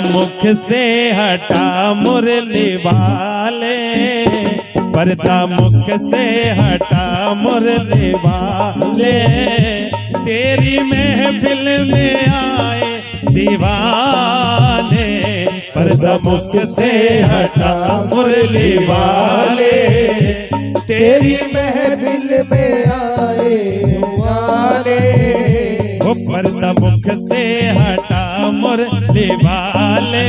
मुख से हटा मुरली वाले, पर्दा मुख से हटा मुरली वाले, तेरी महफिल में आए दीवाने। पर्दा मुख से हटा मुरली वाले, तेरी महफिल में आए वाले। वो पर्दा मुख से हटा मुरली वाले।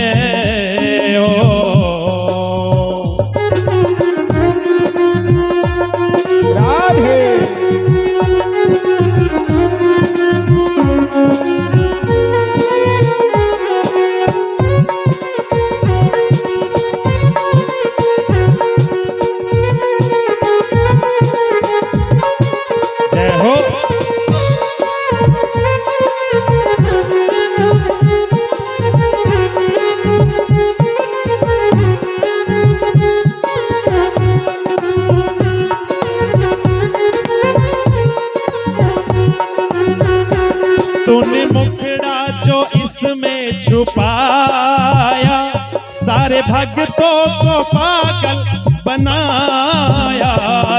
राधे जय हो। तूने मुखड़ा जो इसमें छुपाया, सारे भक्तों को पागल बनाया।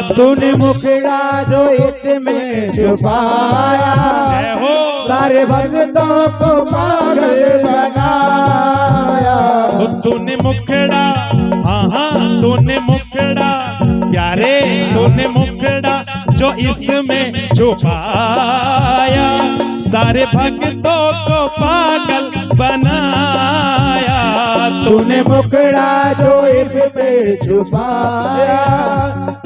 तूने मुखड़ा जो इसमें छुपाया, जय हो। सारे भक्तों को पागल बनाया। तूने मुखड़ा, हाँ हाँ तूने मुखड़ा प्यारे, तूने मुखड़ा जो इसमें छुपाया, सारे भक्तों को पागल बनाया। तूने मुखड़ा जो इसमें छुपाया,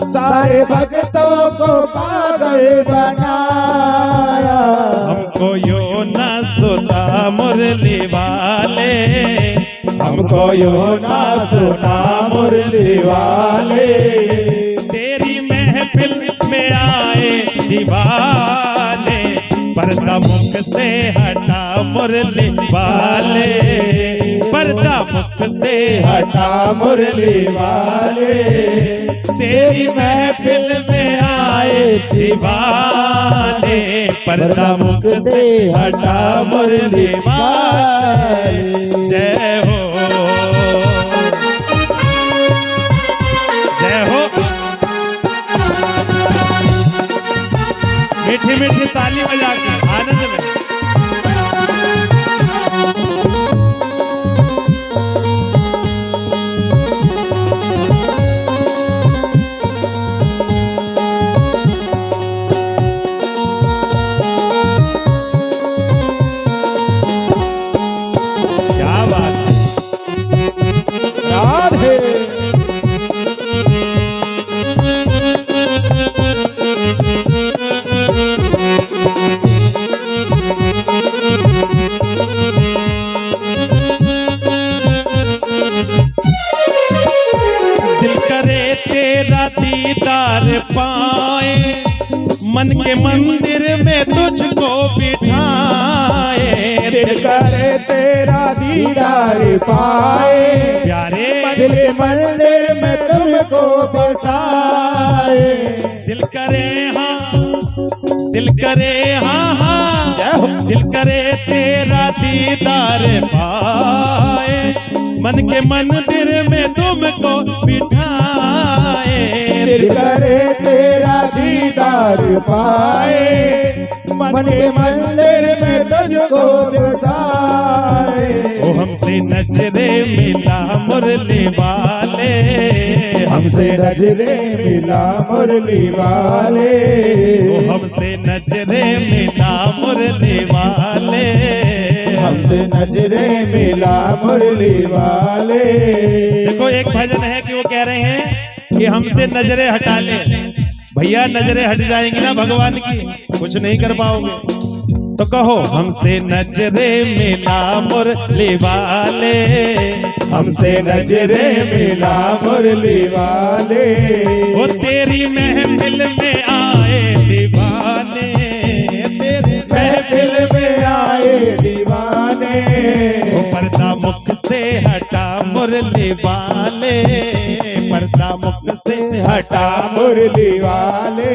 सारे भक्तों को पागल बनाया। हमको यो ना सुना मुरली वाले, हमको यो ना सुना मुरली वाले। तेरी महफिल में आए दीवाने, पर्दा मुख से हटा मुरली वाले, पर्दा मुख से हटा मुरली वाले। तेरी महफिल में आए दीवाने, पर्दा मुख से हटा मुरली वाले। जय हो जय हो। मीठी मीठी ताली बजा के आनंद में। क्या बात है। राधे दिल करे तेरा दीदार पाए, मन के मंदिर में तुझको बिठाए। दिल करे तेरा दीदार पाए, प्यारे दिल के मंदिर में तुमको बसाए। दिल करे हाँ, दिल करे हाँ हाँ, दिल करे तेरा दीदार पाए, मन के मंदिर में तुमको बिठाए। दिल करे तेरा दीदार पाए, मन के मंदिर में तुझको बसाए। ओ हमसे नजरे मिला मुरली वाले, हमसे नजरे मिला मुरली वाले। ओ हमसे नजरे मिला मुरली वाले, हमसे नजरे मिला मुरली वाले। देखो एक भजन है कि वो कह रहे हैं कि हमसे नजरे हटा ले। भैया नजरें हट जाएंगी ना भगवान की, कुछ नहीं कर पाओगे। तो कहो हमसे नजरे मिला मुरली वाले, हमसे नजरे मिला मुरली वाले। वो तेरी महफिल में आए दीवाने, तेरी महफिल में आए दीवाने। वो पर्दा मुख से हटा मुरली वाले, पर्दा मुख से हटा मुरली वाले।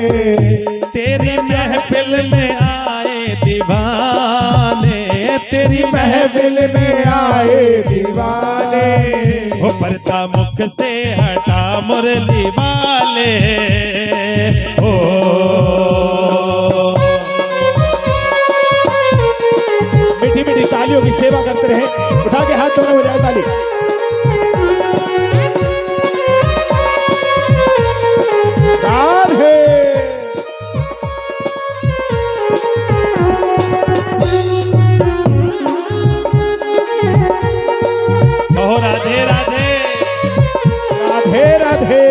तेरी महफिल में आए दीवाने, तेरी महफिल में आए दीवाने। वो पर्दा मुख से हटा मुरली वाले। ओ मीठी मीठी तालियों की सेवा करते रहे। उठा के हाथ दोनों हो जाए ताली। राधे कहो राधे राधे। राधे राधे।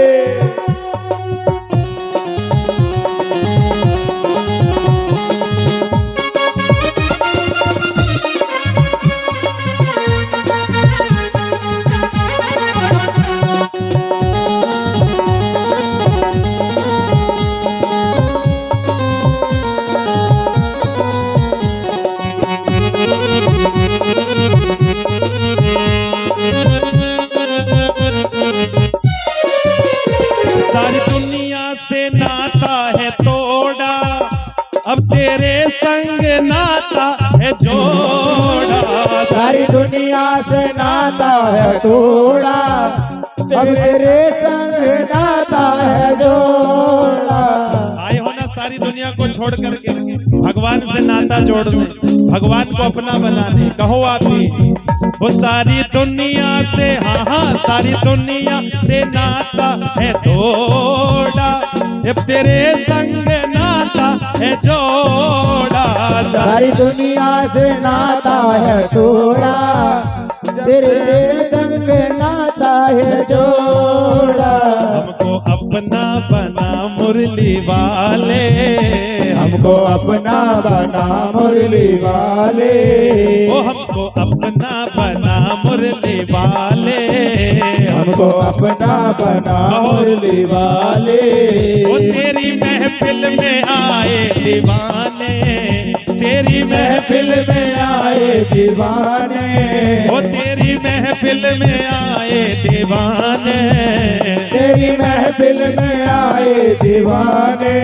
सारी दुनिया से नाता है तोड़ा, अब तेरे संग नाता है जोड़ा। सारी दुनिया से नाता है तोड़ा, अब तेरे संग नाता है जोड़ा। आए हो ना सारी दुनिया को छोड़ करके भगवान से नाता जोड़ने, भगवान को अपना बनाने। कहो आप ही वो सारी दुनिया से, हाँ हाँ सारी दुनिया से नाता है तोड़ा, अब तेरे संग नाता है जोड़ा। सारी दुनिया से नाता है तोड़ा, तेरे संग नाता है जोड़ा। हमको अपना बना मुरली वाले, हमको अपना बना मुरली वाले। ओ हमको अपना बना मुरली वाले। हमको अपना बना मुरली वाले। ओ तेरी महफिल में आए दीवाने, तेरी महफिल में आए दीवाने। ओ तेरी महफिल में आए दीवाने। तेरी महफिल में आए दीवाने।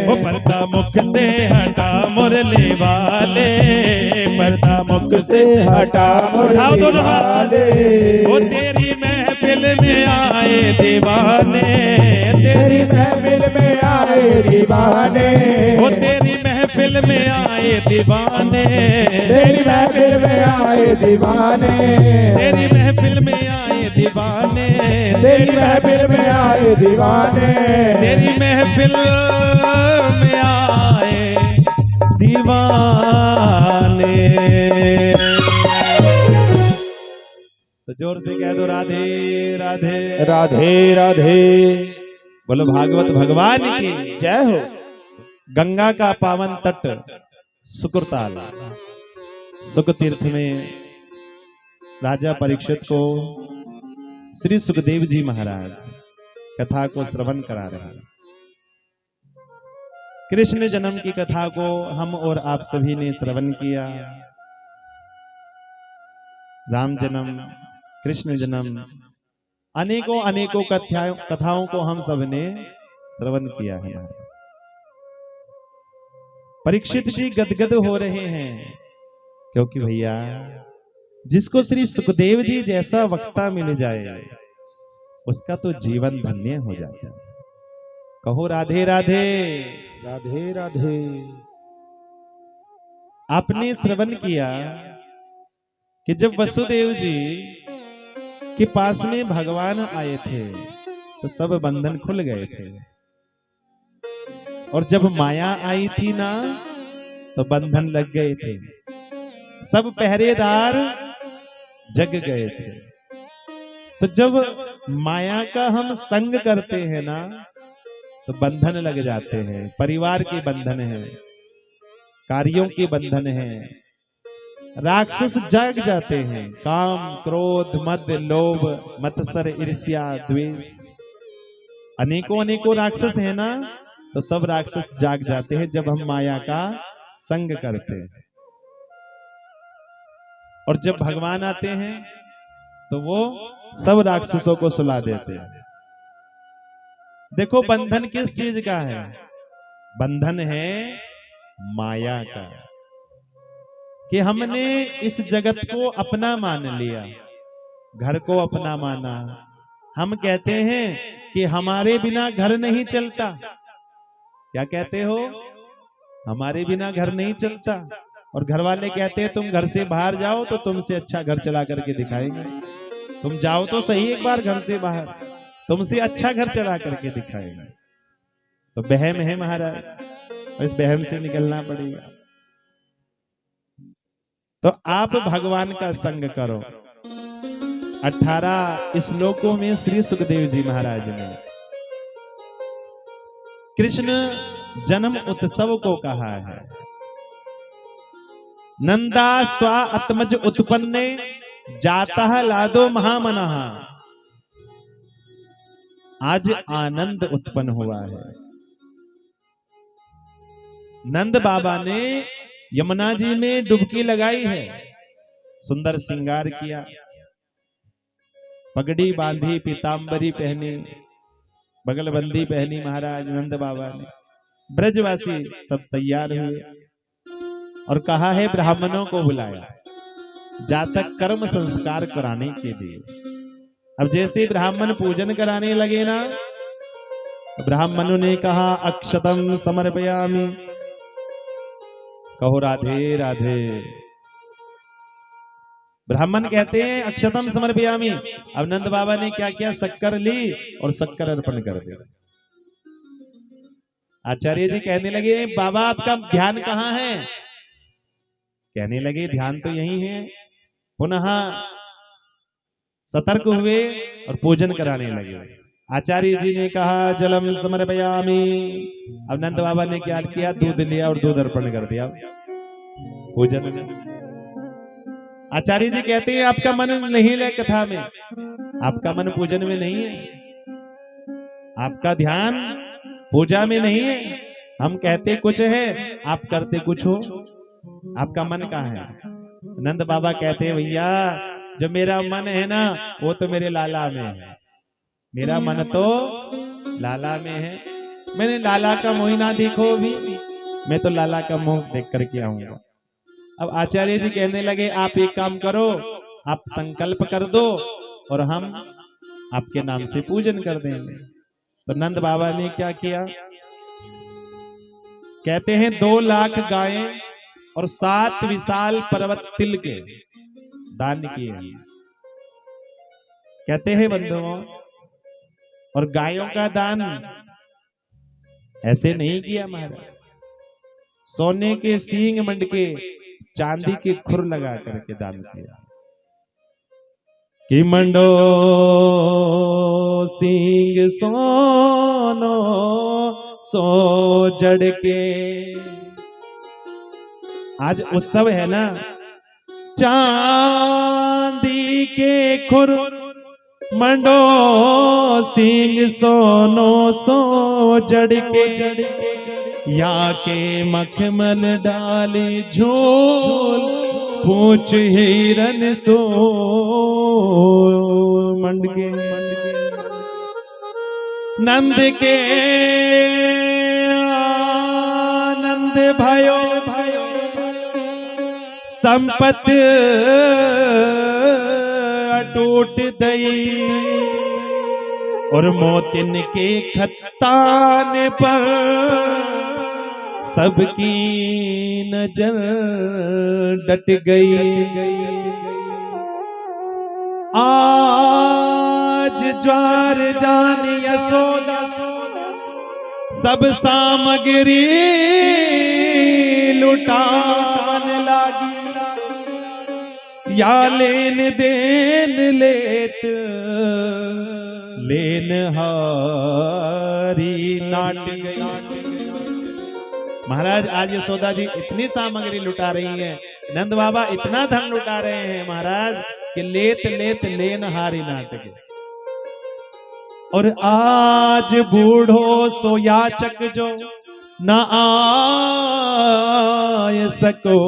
ओ पर्दा मुख से हटा मुरली वाले, पर्दा मुख से हटा उठाओ मुरली दोनों हाथ। वाले। ओ तेरी महफिल में आए दीवाने, तेरी महफिल में आए दीवाने। ओ तेरी महफिल में आए दीवाने। तेरी महफिल में आए दीवाने। तेरी महफिल में आए दीवाने। तेरी महफिल में आए दीवाने। तेरी महफिल में आए दीवाने। तो जोर से कह दो राधे राधे। राधे राधे। बोलो भागवत भगवान की जय हो। गंगा का पावन तट सुकुरताल, सुख तीर्थ में राजा परीक्षित को श्री सुखदेव जी महाराज कथा को श्रवण करा रहे हैं। कृष्ण जन्म की कथा को हम और आप सभी ने श्रवण किया। राम जन्म, कृष्ण जन्म, अनेकों अनेकों कथाओं को हम सब ने श्रवण किया है। परीक्षित जी गदगद हो रहे हैं, क्योंकि भैया जिसको श्री सुखदेव जी जैसा वक्ता मिल जाए उसका तो जीवन धन्य हो जाता है। कहो राधे राधे। राधे राधे। आपने श्रवण किया कि जब वसुदेव जी के पास में भगवान आए थे तो सब बंधन खुल गए थे, और जब माया आई थी ना तो बंधन लग गए थे। सब पहरेदार जग गए थे। तो जब माया का हम संग करते हैं ना तो बंधन लग जाते हैं। परिवार के बंधन है, कार्यों के बंधन है। राक्षस जाग जाते हैं। काम, क्रोध, मद, लोभ, मत्सर, ईर्ष्या, द्वेष, अनेकों अनेकों राक्षस है ना, तो सब राक्षस जाग जाते हैं जब हम माया का संग करते हैं। और जब भगवान आते हैं तो वो सब राक्षसों को सुला देते हैं। देखो बंधन किस चीज का है? बंधन है माया का। कि हमने इस जगत को अपना मान लिया, घर को अपना माना। हम कहते हैं कि हमारे बिना घर नहीं चलता। क्या कहते हो? हमारे बिना घर नहीं चलता। और घर वाले कहते हैं तुम घर से बाहर जाओ तो तुमसे अच्छा घर चला करके दिखाएंगे। तुम जाओ तो सही एक बार घर से बाहर, तुमसे अच्छा घर चला करके दिखाएंगे। तो बहम है महाराज, और इस बहम से निकलना पड़ेगा। तो आप भगवान का संग करो। 18 श्लोकों में श्री सुखदेव जी महाराज ने कृष्ण जन्म उत्सव को कहा है। नंदा स्वा आत्मज उत्पन्ने जाता लादो महामनः। आज आनंद उत्पन्न हुआ है। नंद बाबा ने यमुना जी में डुबकी लगाई है, सुंदर श्रृंगार किया, पगड़ी बांधी, पीतांबरी पहनी, बगलबंदी पहनी महाराज नंद बाबा ने। ब्रजवासी सब तैयार हुए और कहा है ब्राह्मणों को बुलाया जातक कर्म संस्कार कराने के लिए। अब जैसे ब्राह्मण पूजन कराने लगे ना, ब्राह्मणों ने कहा अक्षतम समर्पयामि। कहो राधे राधे। ब्राह्मण कहते हैं अक्षतम समर्पयामि। अब नंद बाबा ने क्या किया? शक्कर ली और शक्कर अर्पण कर दिया। आचार्य जी कहने लगे बाबा आपका ध्यान कहाँ है? कहने लगे ध्यान तो यही है। पुनः सतर्क हुए और पूजन कराने लगे। आचार्य जी ने कहा जलम समर्पयामि। अब नंद बाबा ने क्या किया? दूध लिया और दूध अर्पण कर दिया पूजन में। आचार्य जी कहते हैं आपका मन नहीं है कथा में, आपका मन पूजन में नहीं है, आपका ध्यान पूजा में नहीं है। हम कहते कुछ है, आप करते कुछ हो। आपका मन कहाँ है? नंद बाबा कहते हैं भैया जो मेरा मन है ना वो तो मेरे लाला में है। मेरा मन तो लाला में है। मैंने लाला का मोह ना देखो भी, मैं तो लाला का मोह देख करके आऊंगा। अब आचार्य जी कहने लगे आप एक काम करो, आप संकल्प कर दो और हम आपके नाम से पूजन कर देंगे। तो नंद बाबा ने क्या किया? कहते हैं 2 लाख गायें और 7 विशाल पर्वत तिल के दान किए। कहते हैं बंधुओं, और गायों का दान ऐसे नहीं किया महाराज, सोने के सींग मंडके चांदी के खुर लगा करके दान किया कि मंडो सींग सोनो सो जड़ के। आज उत्सव है ना, चांदी के खुर मंडो सींग सोनो सो जड़ के। या के मखमल डाले झोल पूछ हिरन सो मंडके। नंद के आनंद भयो संपत अटूट दई। और मोतिन के खत्तान पर सबकी नजर डट गई। आज ज्वार जान यशोदा सब सामग्री लुटान लागी। या लेन देन लेत लेन हारी नाट गई। महाराज आज यशोदा जी इतनी सामग्री लुटा रही हैं, नंद बाबा इतना धन लुटा रहे हैं महाराज कि लेत लेत लेन हारी नाट गई। और आज बूढ़ो सो याचक जो न आय सको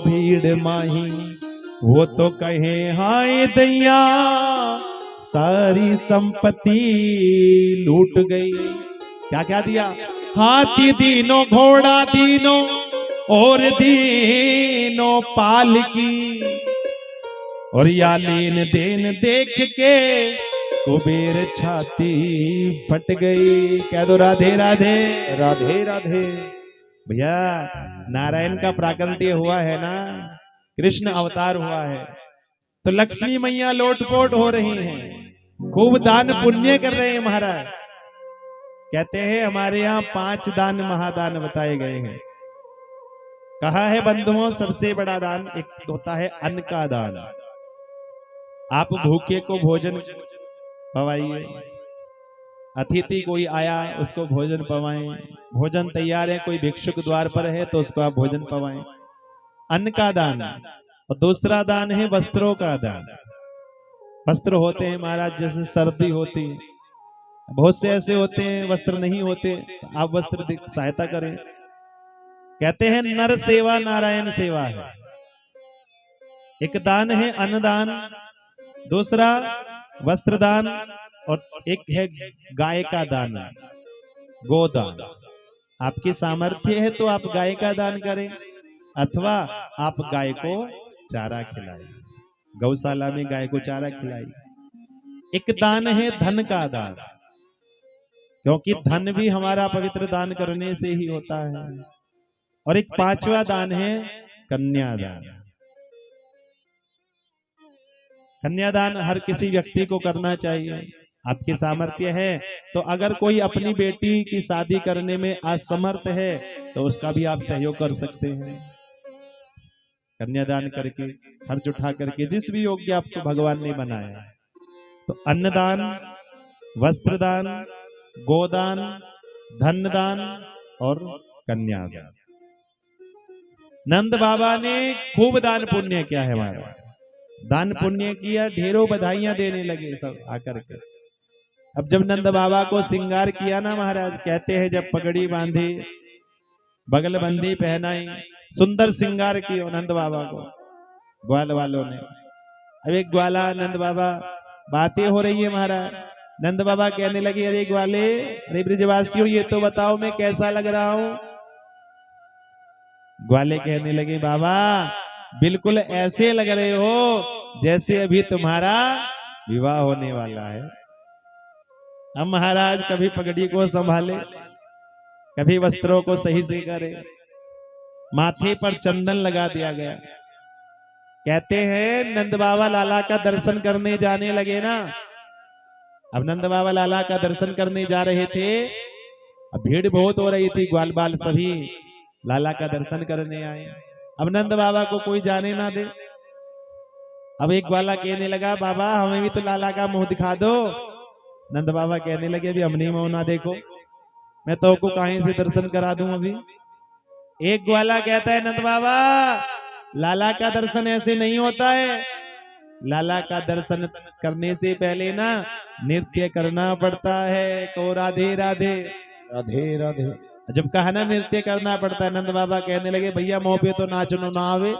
भीड़ माही। वो तो कहे हाय दैया सारी संपत्ति लूट गई। क्या क्या दिया? हाथी दीनो, घोड़ा दीनो, और दीनों पाल की, और या लेन देन देख के कुबेर छाती फट गई। कह दो राधे राधे। राधे राधे। भैया नारायण का प्राकट्य हुआ है ना, कृष्ण अवतार हुआ है, तो लक्ष्मी मैया लोटपोट हो रही हैं, खूब दान पुण्य कर रहे हैं महाराज। कहते हैं हमारे यहाँ 5 दान महादान बताए गए हैं। कहा है बंधुओं सबसे बड़ा दान एक होता है अन्न का दान। आप भूखे को भोजन पवाइए, अतिथि कोई आया उसको भोजन पवाएं, भोजन तैयार है कोई भिक्षुक द्वार पर है तो उसको आप भोजन पवाएं, अन्न का दान। और दूसरा दान है वस्त्रों का दान। वस्त्र होते हैं महाराज, जैसे सर्दी होती, बहुत से ऐसे होते हैं वस्त्र नहीं होते, आप वस्त्र सहायता करें। कहते हैं नर सेवा नारायण सेवा है। एक दान है अन्नदान, दूसरा वस्त्र दान, और एक है गाय का दान, गोदान। आपकी सामर्थ्य है तो आप गाय का दान करें, अथवा आप गाय को चारा खिलाएं, गौशाला में गाय को चारा खिलाएं। एक दान है धन का दान, क्योंकि धन भी हमारा पवित्र दान करने से ही होता है। और एक 5वां दान है कन्यादान। कन्यादान हर किसी व्यक्ति को करना चाहिए। आपकी सामर्थ्य है तो अगर कोई अपनी बेटी की शादी करने में असमर्थ है तो उसका भी आप सहयोग कर सकते हैं, कन्यादान करके, खर्च उठा करके, जिस भी योग्य आपको भगवान ने बनाया। तो अन्नदान, वस्त्रदान, गोदान, धनदान और कन्यादान। नंद बाबा ने खूब दान पुण्य किया है हमारा, दान पुण्य किया, ढेरों बधाइयां देने लगे सब आकर के। अब जब नंद बाबा को श्रृंगार किया ना महाराज, कहते हैं जब पगड़ी बांधी, बगल बंदी पहनाई, सुंदर श्रृंगार किया नंद बाबा को ग्वाल वालों ने। अब एक ग्वाला नंद बाबा, बातें हो रही है महाराज, नंद बाबा कहने लगे अरे ग्वाले, अरे ब्रिजवासियों ये तो बताओ मैं कैसा लग रहा हूं। ग्वाले कहने लगे बाबा बिल्कुल ऐसे लग रहे हो जैसे अभी तुम्हारा विवाह होने वाला है। अब महाराज कभी पगड़ी को संभाले, कभी वस्त्रों को सही से करे, माथे पर चंदन लगा दिया गया। कहते हैं नंद बाबा लाला का दर्शन करने जाने लगे ना। अब नंद बाबा लाला का दर्शन करने जा रहे थे, अब भीड़ बहुत हो रही थी, ग्वाल बाल सभी लाला का दर्शन करने आए। अब नंद बाबा को कोई जाने ना दे। अब एक ग्वाला कहने लगा बाबा हमें भी तो लाला का मुंह दिखा दो। नंद बाबा कहने लगे अभी हमने मुंह ना देखो, मैं तो को कहीं से दर्शन करा दूं अभी। एक ग्वाला कहता है नंद बाबा लाला का दर्शन ऐसे नहीं होता है, लाला का दर्शन करने से पहले ना नृत्य करना पड़ता है। को राधे राधे। राधे राधे। जब कहा ना नृत्य करना पड़ता है, नंद बाबा कहने लगे भैया मुंह पे तो नाचनो ना आवे,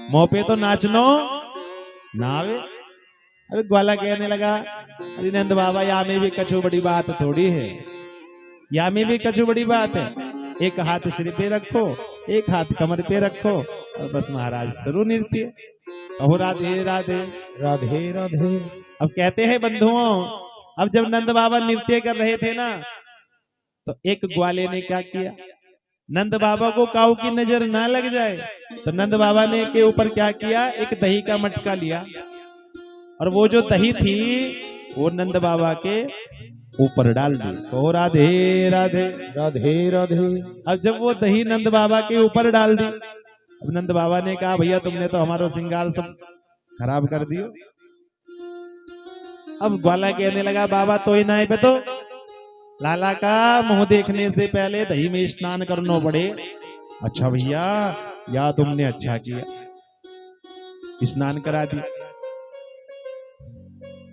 मुंह पे तो नाचनो ना आवे। अभी ग्वाला कहने लगा अरे नंद बाबा या में भी कछु बड़ी बात थोड़ी है, या में भी कछु बड़ी बात है। एक हाथ सिर पे रखो, एक हाथ कमर पे रखो और बस महाराज शुरू नृत्य। अहो राधे राधे। राधे राधे। अब कहते हैं बंधुओं, अब जब नंद बाबा नृत्य कर रहे थे ना, तो एक ग्वाले ने क्या किया, नंद बाबा को काऊ की नजर ना लग जाए तो नंद बाबा ने के ऊपर क्या किया, एक दही का मटका लिया और वो जो दही थी वो नंद बाबा के ऊपर डाल दी। ओ राधे राधे। राधे राधे। अब जब वो दही नंद बाबा के ऊपर डाल दी, अब नंद बाबा ने कहा भैया तुमने तो हमारा श्रृंगार सब खराब कर दियो। अब ग्वाला कहने लगा बाबा तो ही ना पे तो लाला का मुंह देखने से पहले दही में स्नान करना पड़े। अच्छा भैया या तुमने अच्छा किया, स्नान करा दिया।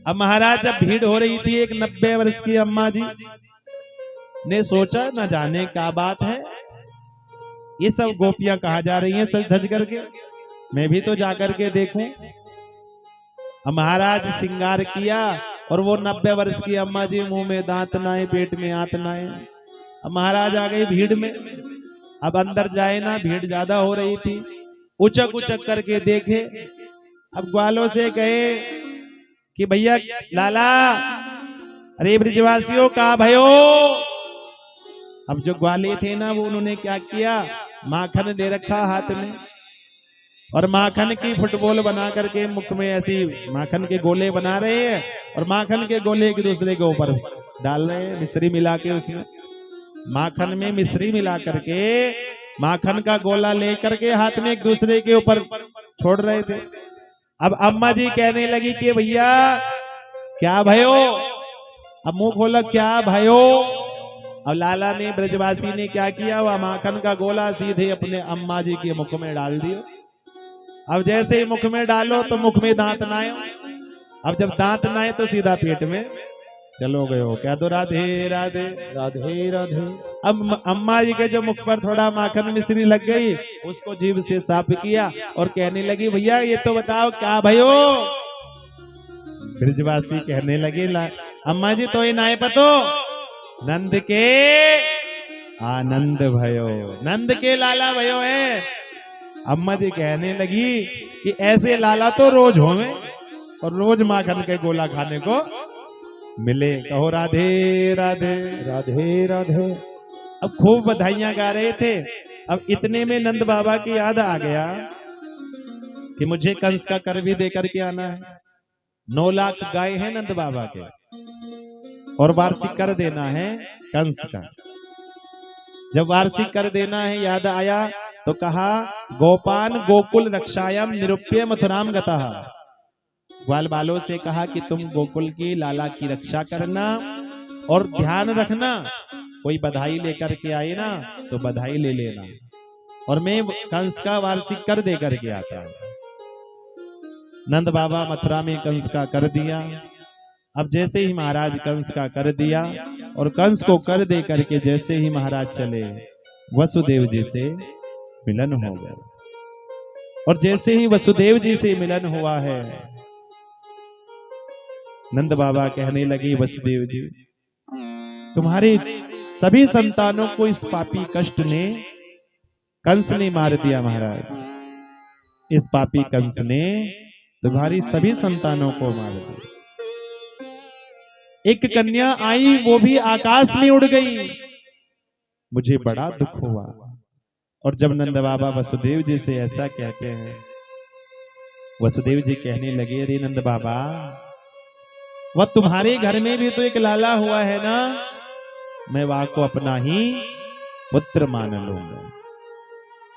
अब महाराज जब भीड़ हो रही थी, एक 90 वर्ष की अम्मा जी ने सोचा न जाने क्या बात है, ये सब गोपियां कहाँ जा रही हैं सज धज करके, मैं भी तो जाकर के देखूं। अब महाराज श्रृंगार किया और वो 90 वर्ष की अम्मा जी मुंह में दांत नाए, पेट में आत नाए। अब महाराज आ गई भीड़ में, अब अंदर जाए ना, भीड़ ज्यादा हो रही थी, उचक उचक करके देखे। अब ग्वालों से कहे कि भैया लाला, अरे ब्रिजवासियों का भयो। अब जो ग्वाले थे ना, वो उन्होंने क्या किया, माखन ले रखा हाथ में और माखन की फुटबॉल बना करके मुख में ऐसी माखन के गोले बना रहे हैं और माखन के गोले एक दूसरे के ऊपर डाल रहे हैं, मिश्री मिला के। उसमें माखन में मिश्री मिला करके माखन का गोला लेकर के हाथ में एक दूसरे के ऊपर छोड़ रहे थे। अब अम्मा जी कहने लगी कि भैया क्या भयो, अब मुंह खोला, क्या भयो। अब लाला ने, ब्रजवासी ने क्या किया, वह माखन का गोला सीधे अपने अम्मा जी के मुख में डाल दिया। अब जैसे ही मुख में डालो तो मुख में दांत ना आए, अब जब दांत ना आए तो सीधा पेट में चलो गए हो। क्या तो राधे राधे राधे राधे। अब अम्मा जी के जो मुख पर थोड़ा माखन मिश्री लग गई, उसको जीभ से साफ किया और कहने लगी भैया ये तो बताओ क्या भयो। ब्रजवासी कहने लगे अम्मा जी तो ये नाय पतो, नंद के आनंद भयो, नंद के लाला भयो है। अम्मा जी कहने लगी कि ऐसे लाला तो रोज होवे और रोज माखन के गोला खाने को मिले। कहो राधे राधे राधे राधे। अब खूब बधाइयां गा रहे थे। अब इतने में नंद बाबा की याद आ गया कि मुझे कंस का कर भी देकर के आना है। 9 लाख गाय हैं नंद बाबा के और वार्षिक कर देना है कंस का। जब वार्षिक कर देना है, याद आया तो कहा गोपान गोकुल रक्षायाम निरूप्य मथुराम गतः। ग्वाल बालों से कहा कि तुम गोकुल की लाला की रक्षा करना और ध्यान रखना, कोई बधाई लेकर के आए ना तो बधाई ले लेना और मैं कंस का वार्षिक कर दे करके आता हूं। नंद बाबा मथुरा में कंस का कर दिया। अब जैसे ही महाराज कंस का कर दिया और कंस को कर दे करके जैसे ही महाराज चले, वसुदेव जी से मिलन हो गया। और जैसे ही वसुदेव जी से मिलन हुआ है, नंद बाबा कहने लगे वसुदेव जी तुम्हारे सभी संतानों को इस पापी कष्ट ने, कंस ने मार दिया। महाराज इस पापी कंस ने तुम्हारी सभी संतानों को मार दिया। एक कन्या आई, वो भी आकाश में उड़ गई। मुझे बड़ा दुख हुआ। और जब नंद बाबा वसुदेव जी से ऐसा कहते हैं, वसुदेव जी कहने लगे अरे नंद बाबा, वह तुम्हारे घर में भी तो एक लाला हुआ है ना, मैं वह को अपना ही पुत्र मान लूंगा।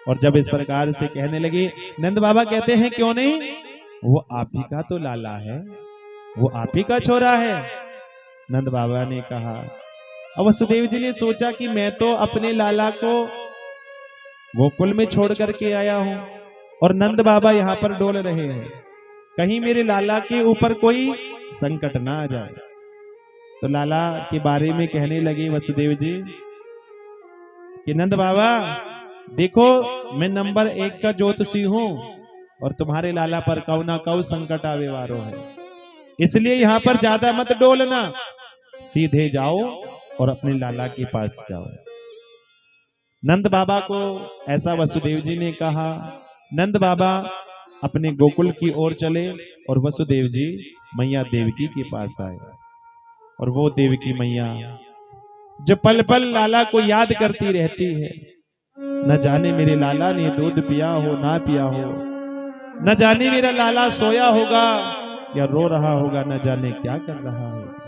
और जब इस प्रकार से कहने लगे, नंद बाबा कहते हैं क्यों नहीं, वो आप ही का तो लाला है, वो आप ही का छोरा है। नंद बाबा ने कहा, अब वसुदेव जी ने सोचा कि मैं तो अपने लाला को गोकुल में छोड़ करके आया हूं और नंद बाबा यहाँ पर डोल रहे हैं, कहीं मेरे लाला के ऊपर कोई संकट ना आ जाए। तो लाला के बारे में कहने लगे वसुदेव जी कि नंद बाबा देखो, मैं नंबर 1 का ज्योतिषी हूं और तुम्हारे लाला पर कौ ना कौ संकट आवे वारो है, इसलिए यहाँ पर ज्यादा मत डोलना, सीधे जाओ और अपने लाला के पास जाओ। नंद बाबा को ऐसा वसुदेव जी ने कहा। नंद बाबा अपने गोकुल की ओर चले और वसुदेव जी मैया देवकी के पास आए। और वो देवकी मैया जो पल पल लाला को याद करती रहती है, न जाने मेरे लाला ने दूध पिया हो ना पिया हो, न जाने मेरा लाला सोया होगा या रो रहा होगा, न जाने क्या कर रहा होगा।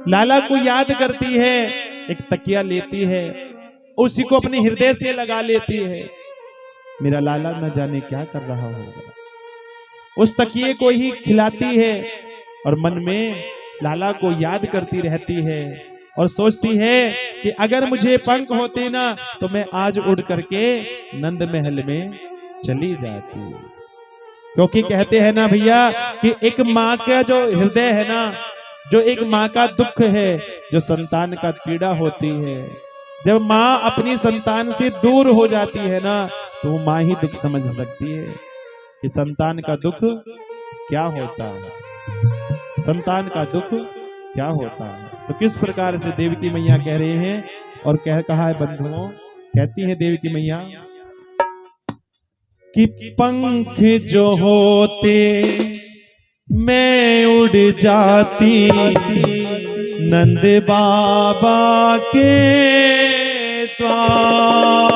लाला को याद करती है, एक तकिया लेती है, उसी को अपने हृदय से लगा लेती है, मेरा लाला न जाने क्या कर रहा होगा। उस तकिए को ही खिलाती है और मन में लाला को याद करती रहती है और सोचती है कि अगर मुझे पंख होते ना तो मैं आज उड़ करके नंद महल में चली जाती। क्योंकि कहते हैं ना भैया कि एक माँ का जो हृदय है ना, जो एक माँ का दुख है, जो संतान का पीड़ा होती है, जब माँ अपनी संतान से दूर हो जाती है ना, तो माँ ही दुख समझ सकती है कि संतान का दुख क्या होता है, संतान का दुख क्या होता है। तो किस प्रकार से देवकी मैया कह रहे हैं और कहा है बंधुओं कहती है देवी की मैया कि पंख जो होते मैं उड़ जाती नंद बाबा के द्वार।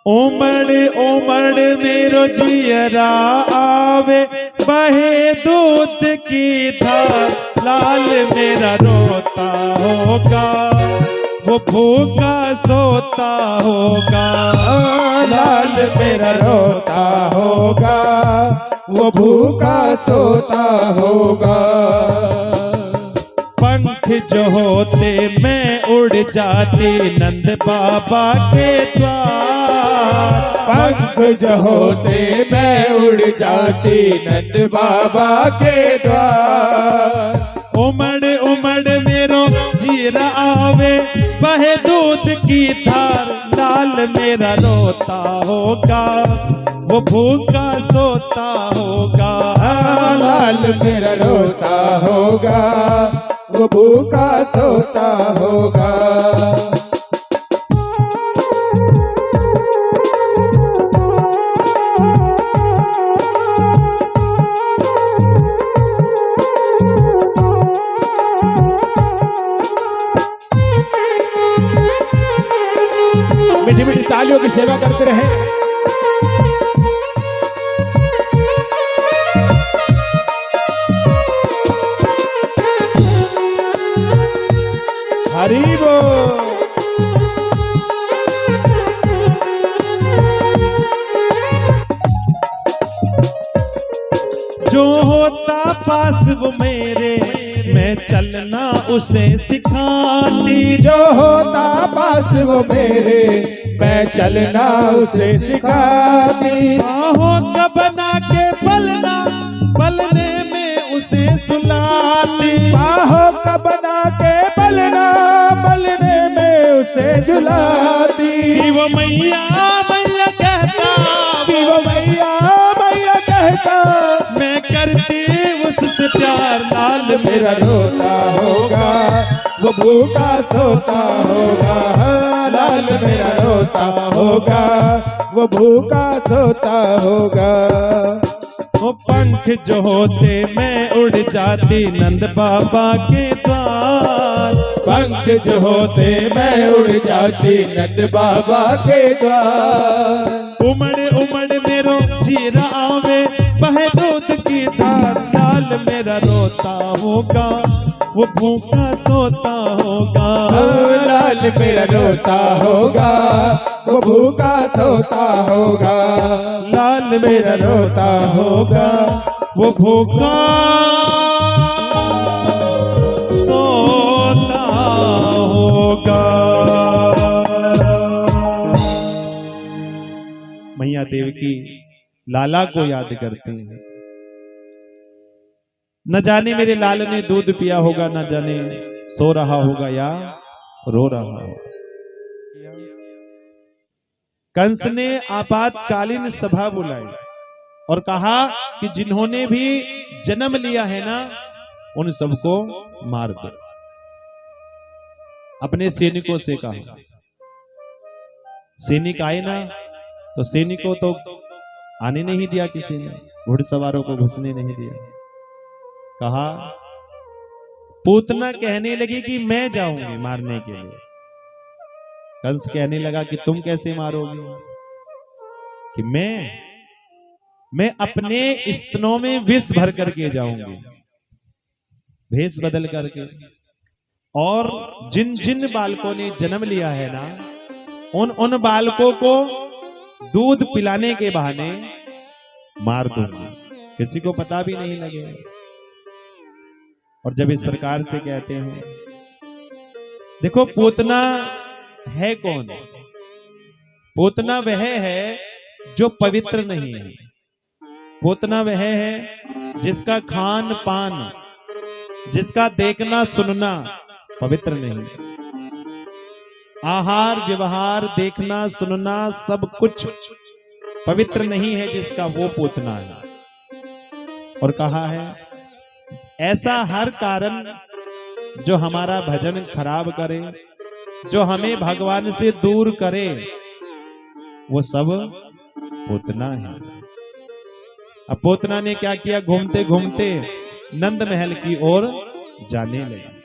उमड़ उमड़ मेरो जियरा आवे बहे दूध की धार। लाल मेरा रोता होगा वो भूखा सोता होगा। लाल मेरा रोता होगा वो भूखा सोता होगा। पंख जो होते मैं उड़ जाती नंद बाबा के द्वार। पंख जो होते मैं उड़ जाती नंद बाबा के द्वार। उमड़ उमड़ मेरो जीरा आवे बहे दूध की धार। लाल मेरा रोता होगा वो भूखा सोता होगा। लाल मेरा रोता होगा वो भूखा सोता होगा। मीठी मीठी तालियों की सेवा करते रहे। हरि बोल। जो होता पास वो मेरे मैं चलना उसे सिखाती। जो होता पास वो मेरे मैं चलना उसे सिखाती। बाहों का बना के पलना पलने में उसे सुलाती। बाहों का बना के पलना पलने में उसे झुलाती। वो मैया मैया कहता वो मैया मैया कहता मैं करती उससे प्यार। लाल मेरा रोता होगा वो भूखा सोता होगा। लाल मेरा रोता होगा वो भूखा सोता होगा। वो पंख जो होते मैं उड़ जाती नंद बाबा के द्वार। पंख जो होते मैं उड़ जाती नंद बाबा के द्वार। उमड़ उमड़ मेरो जीरा आवे बहे दूध की धार। लाल मेरा रोता होगा वो भूखा सोता होगा। लाल मेरा रोता होगा वो भूखा सोता होगा। लाल मेरा रोता होगा वो भूखा सोता होगा। मैया देव की लाला को याद करते हैं। न जाने मेरे लाल ने दूध पिया होगा, न जाने सो रहा होगा या रो रहा होगा। कंस ने आपातकालीन सभा बुलाई और कहा कि जिन्होंने भी जन्म लिया है ना उन सबको मार दो। अपने सैनिकों से कहा। सैनिक आए ना तो सैनिकों तो आने नहीं दिया, किसी ने घुड़सवारों को घुसने नहीं दिया। कहा, पूतना कहने लगी कि मैं जाऊंगी मारने के लिए। कंस कहने लगा कि तुम कैसे मारोगे? कि मैं अपने स्तनों में विष भर करके जाऊंगी, भेष बदल करके। और जिन जिन बालकों ने जन्म लिया है ना उन बालकों को दूध पिलाने के बहाने मार दूंगी, किसी को पता भी नहीं लगेगा। और जब इस प्रकार से कहते हैं, देखो पूतना है कौन? पूतना वह है जो पवित्र नहीं है। पूतना वह है जिसका खान पान, जिसका देखना सुनना पवित्र नहीं। आहार व्यवहार देखना सुनना सब कुछ पवित्र नहीं है जिसका, वो पूतना है। और कहा है ऐसा हर कारण जो हमारा भजन खराब करे, जो हमें भगवान से दूर करे वो सब पूतना है। अब पूतना ने क्या किया, घूमते घूमते नंद महल की ओर जाने लगी।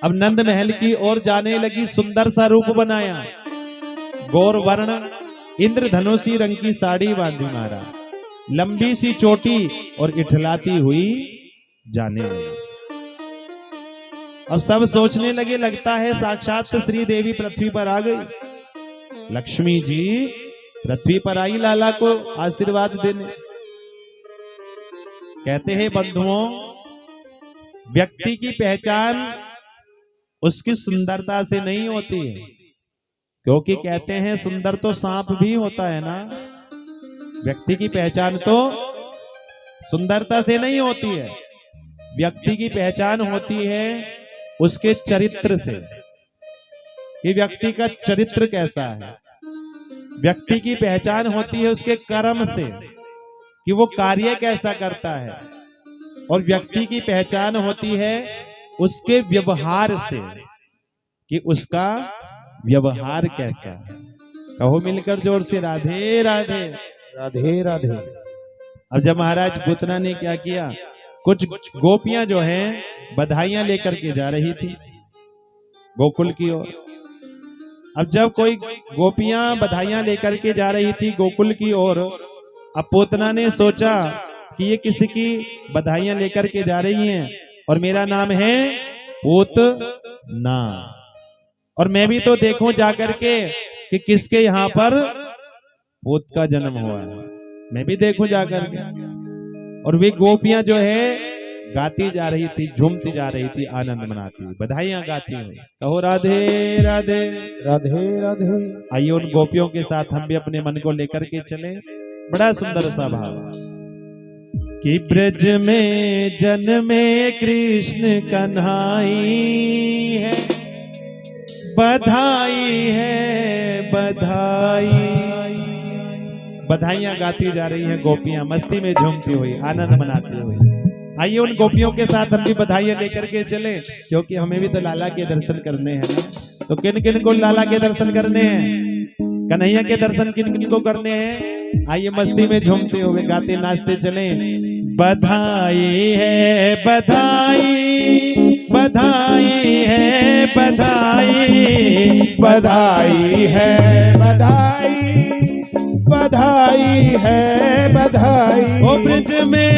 अब नंद महल की ओर जाने लगी, सुंदर सा रूप बनाया, गौर वर्ण इंद्रधनुषी रंग की साड़ी बांधी मारा, लंबी सी चोटी और इठलाती हुई जाने लगी। अब सब सोचने लगे लगता है साक्षात श्री देवी पृथ्वी पर आ गई। लक्ष्मी जी पृथ्वी पर आई लाला को आशीर्वाद देने। कहते हैं बंधुओं, व्यक्ति की पहचान उसकी सुंदरता से नहीं होती है, क्योंकि कहते हैं सुंदर तो सांप भी होता है ना। व्यक्ति की पहचान तो सुंदरता से नहीं होती है, व्यक्ति की पहचान होती है उसके चरित्र से, कि व्यक्ति का चरित्र कैसा है। व्यक्ति की पहचान होती है उसके कर्म से, कि वो कार्य कैसा करता है। और व्यक्ति की पहचान होती है उसके व्यवहार से, कि उसका व्यवहार कैसा है। कहो मिलकर जोर से राधे राधे राधे राधे। अब जब महाराज पूतना ने क्या किया, कुछ गोपियां जो हैं बधाइयां लेकर के जा रही थी गोकुल की ओर। अब जब कोई गोपियां बधाइयां लेकर के जा रही थी गोकुल की ओर, अब पूतना ने सोचा कि ये किसी की बधाइयां लेकर के जा रही हैं और मेरा नाम है पूतना, और मैं भी तो देखूं जाकर के कि किसके यहाँ पर पूत का जन्म हुआ है, मैं भी देखूं जाकर के। और वे गोपियां जो है गाती जा रही थी, झूमती जा रही थी, आनंद मनाती हुई, बधाइयां गाती हुई। कहो राधे राधे राधे राधे। आइए उन गोपियों के साथ हम भी अपने मन को लेकर के चले। बड़ा सुंदर सा भाव, कि ब्रज में जन्मे कृष्ण कन्हाई है, बधाई है बधाई। बधाइयां गाती जा रही हैं गोपियां, मस्ती में झूमती हुई, आनंद मनाती हुई। आइए उन गोपियों के साथ हम भी बधाइयां लेकर के चले, क्योंकि हमें भी तो लाला के दर्शन करने हैं ना। तो किन किन को लाला के दर्शन करने हैं, कन्हैया के दर्शन किन किन को करने हैं। आइए मस्ती में झूमते हुए गाते नाचते चले। बधाई है बधाई, बधाई है बधाई, बधाई है बधाई, बधाई है बधाई। ओ ब्रज में,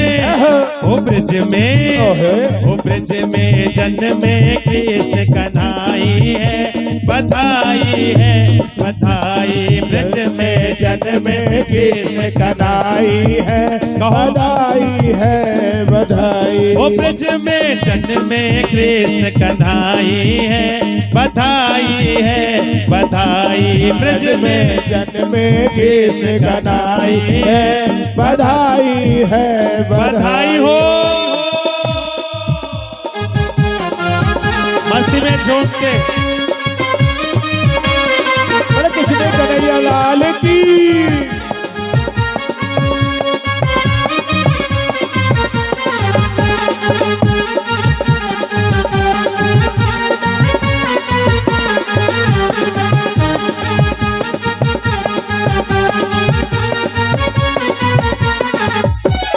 ओ ब्रज में, ओ ब्रज में जन्मे कृष्ण कन्हाई है, बधाई है बधाई। ब्रज में जन्मे कृष्ण कन्हाई है, बधाई है बधाई। ओ ब्रज में जन्मे कृष्ण कन्हाई है, बधाई है बधाई। ब्रज में जन्मे कृष्ण कन्हाई है, बधाई है बधाई हो। मस्ती में झूम के कृष्ण कन्हैया लाल की।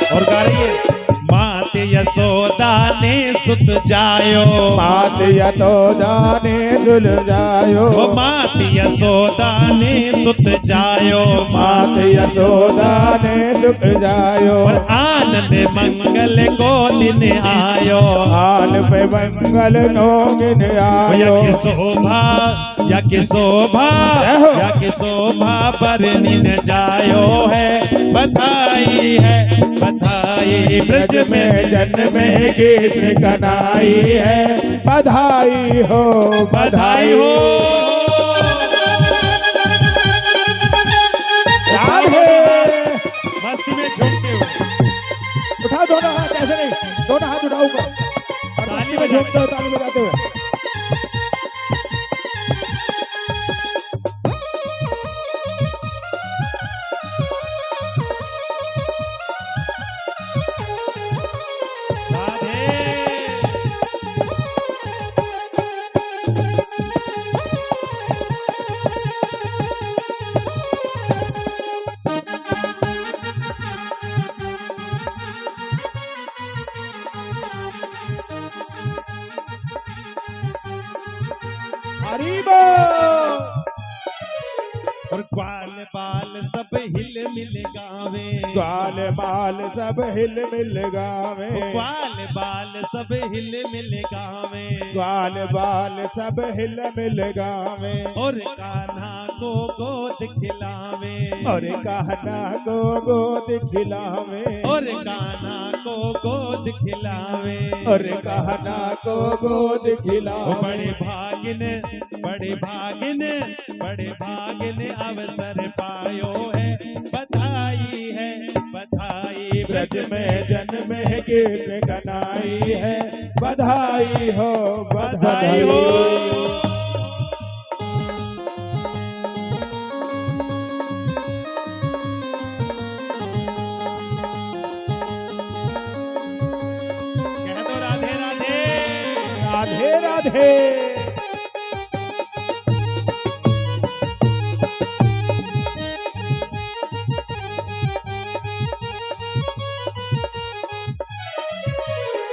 और गा रही है, मात यशोदा ने सुत जायो, मात यशोदा ने दुल जायो, ओ मात यशोदा ने सुत जायो, मात यशोदा ने सुख जायो। और आनंद मंगल को दिन आयो, आन पे मंगल नो दिन आयो। यज्ञ शोभा यज्ञ शोभा यज्ञ शोभा बरनिन जायो है, बधाई है बधाई। ब्रज में जन्मे कृष्ण कन्हाई है, बधाई हो बधाई हो। मस्ती में झूमते हुए उठा दोनों हाथ, ऐसे नहीं, दोनों हाथ उठाओ ऊपर, ताली में झूमते हो, ताली बजाते हुए। हरि बोल। और ग्वाल बाल सब हिल मिल गावे, ग्वाल बाल सब हिल मिल गावे, ग्वाल बाल सब हिल मिल गावे, ग्वाल बाल सब हिल मिल गावे, और कान्हा को गोद खिलावे, और कान्हा को गोद खिलावे, और कान्हा को गोद खिलावे, और कान्हा को गोद खिलावे। बड़े भागिन बड़े भागिन बड़े भागिन अवसर पायो है, बधाई ब्रज में जन्म है कीर्ति कनाई है, बधाई हो बधाई हो। कह दो राधे राधे राधे राधे।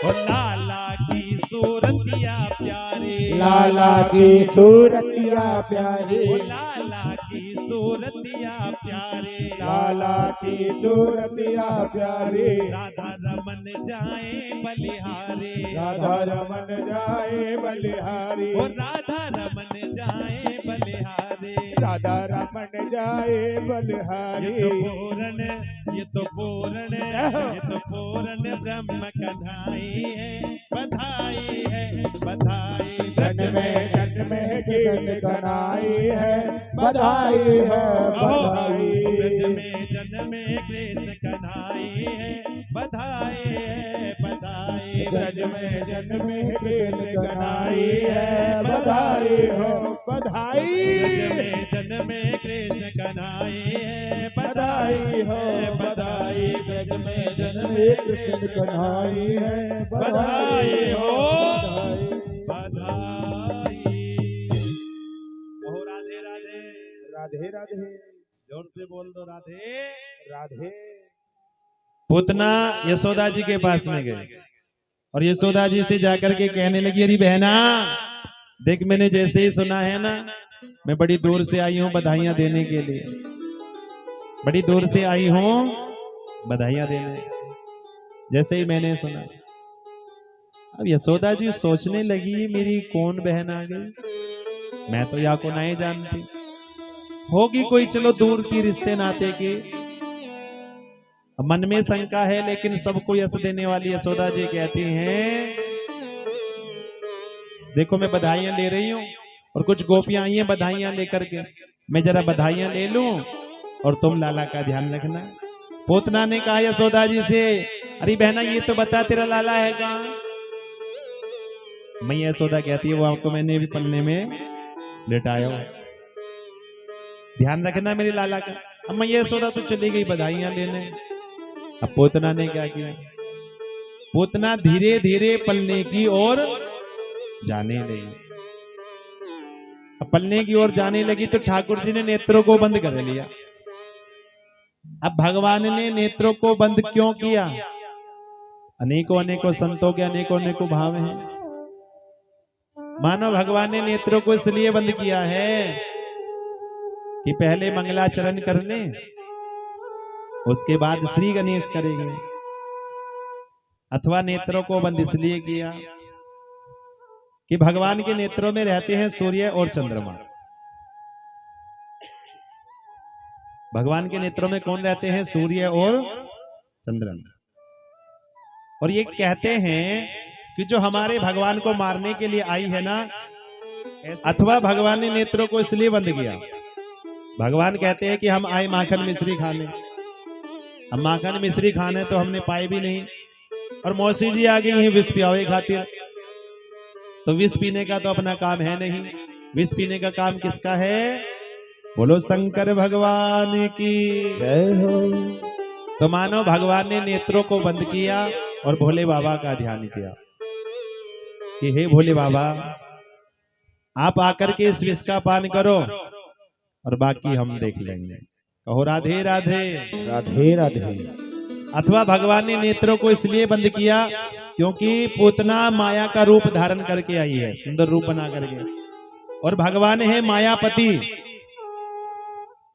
और लाला की सूरतिया प्यारे, लाला की सूरतिया प्यारी, ओ लाला की सूरतिया प्यारे, लाला की सूरतिया प्यारी, राधा रमन जाए बलिहारे, राधा रमन जाए बलिहारी, ओ राधा रमन जाए बलिहारे, राधा रमन जाए बलिहारी। ये तो पूर्ण ये तो पूर्ण ब्रह्म कन्हाई है, बधाई ब्रज में जन्म है कीर्ति कनाई है, बधाई है बधाई। ब्रज में जन्म कृष्ण कन्हाई है, बधाई ब्रज में जन्म कीर्ति कनाई है, बधाई हो बधाई। ब्रज में जन्म कृष्ण कन्हाई है, बधाई हो बधाई। ब्रज में जन्म कृष्ण कन्हाई है, बधाई हो बधाई। बधाई। कहो राधे राधे, राधे राधे, जोर से बोल दो राधे राधे। पूतना यशोदा जी के पास में गए और यशोदा जी से जाकर के कहने लगी, अरे बहना देख, मैंने जैसे ही सुना है ना, मैं बड़ी दूर से आई हूँ बधाइयां देने के लिए, बड़ी दूर से आई हूँ बधाइयां देने। जैसे ही मैंने सुना, अब यशोदा जी सोचने लगी मेरी कौन बहन आ गई, मैं तो या को नहीं जानती, होगी कोई चलो दूर की रिश्ते नाते की। अब मन में शंका है, लेकिन सबको यश देने वाली यशोदा जी कहती हैं, देखो मैं बधाइयां ले रही हूँ और कुछ गोपियां आई हैं बधाइयां लेकर के, मैं जरा बधाइयां ले लूं और तुम लाला का ध्यान रखना। पूतना ने कहा यशोदा जी से, अरे बहना ये तो बता तेरा लाला है कहाँ। मैं यशोदा कहती है, वो आपको मैंने भी पलने में लेटाया हुआ, ध्यान रखना मेरे लाला का। अब मैं यशोदा तो चली गई बधाइयां लेने। अब पूतना ने क्या किया, पूतना धीरे धीरे पलने की ओर जाने लगी। अब पलने की ओर जाने लगी तो ठाकुर जी ने नेत्रों को बंद कर लिया। अब भगवान ने नेत्रों को बंद क्यों किया? अनेकों अनेकों संतों के अनेकों अनेकों भाव हैं। मानो भगवान ने नेत्रों को इसलिए बंद किया है कि पहले मंगलाचरण कर ले, उसके बाद श्री गणेश करेंगे। अथवा नेत्रों को बंद इसलिए किया कि भगवान के नेत्रों में रहते हैं सूर्य और चंद्रमा। भगवान के नेत्रों में कौन रहते हैं? सूर्य और चंद्रमा। और ये कहते हैं कि जो हमारे भगवान को मारने के लिए आई है ना, अथवा भगवान ने नेत्रों को इसलिए बंद किया, भगवान कहते हैं कि हम आए माखन मिश्री खाने, हम माखन मिश्री खाने तो हमने पाए भी नहीं, और मौसी जी आ गई हैं विष पियावे खातिर। तो विष पीने का तो अपना काम है नहीं, विष पीने का काम किसका है? बोलो शंकर भगवान की जय हो। तो मानो भगवान ने नेत्रों को बंद किया और भोले बाबा का ध्यान किया कि हे भोले बाबा, आप आकर के इस विष का पान करो और बाकी हम देख लेंगे। कहो राधे राधे। राधे राधे। अथवा भगवान ने नेत्रों को इसलिए बंद किया क्योंकि पूतना माया का रूप धारण करके आई है, सुंदर रूप बना करके। और भगवान है मायापति।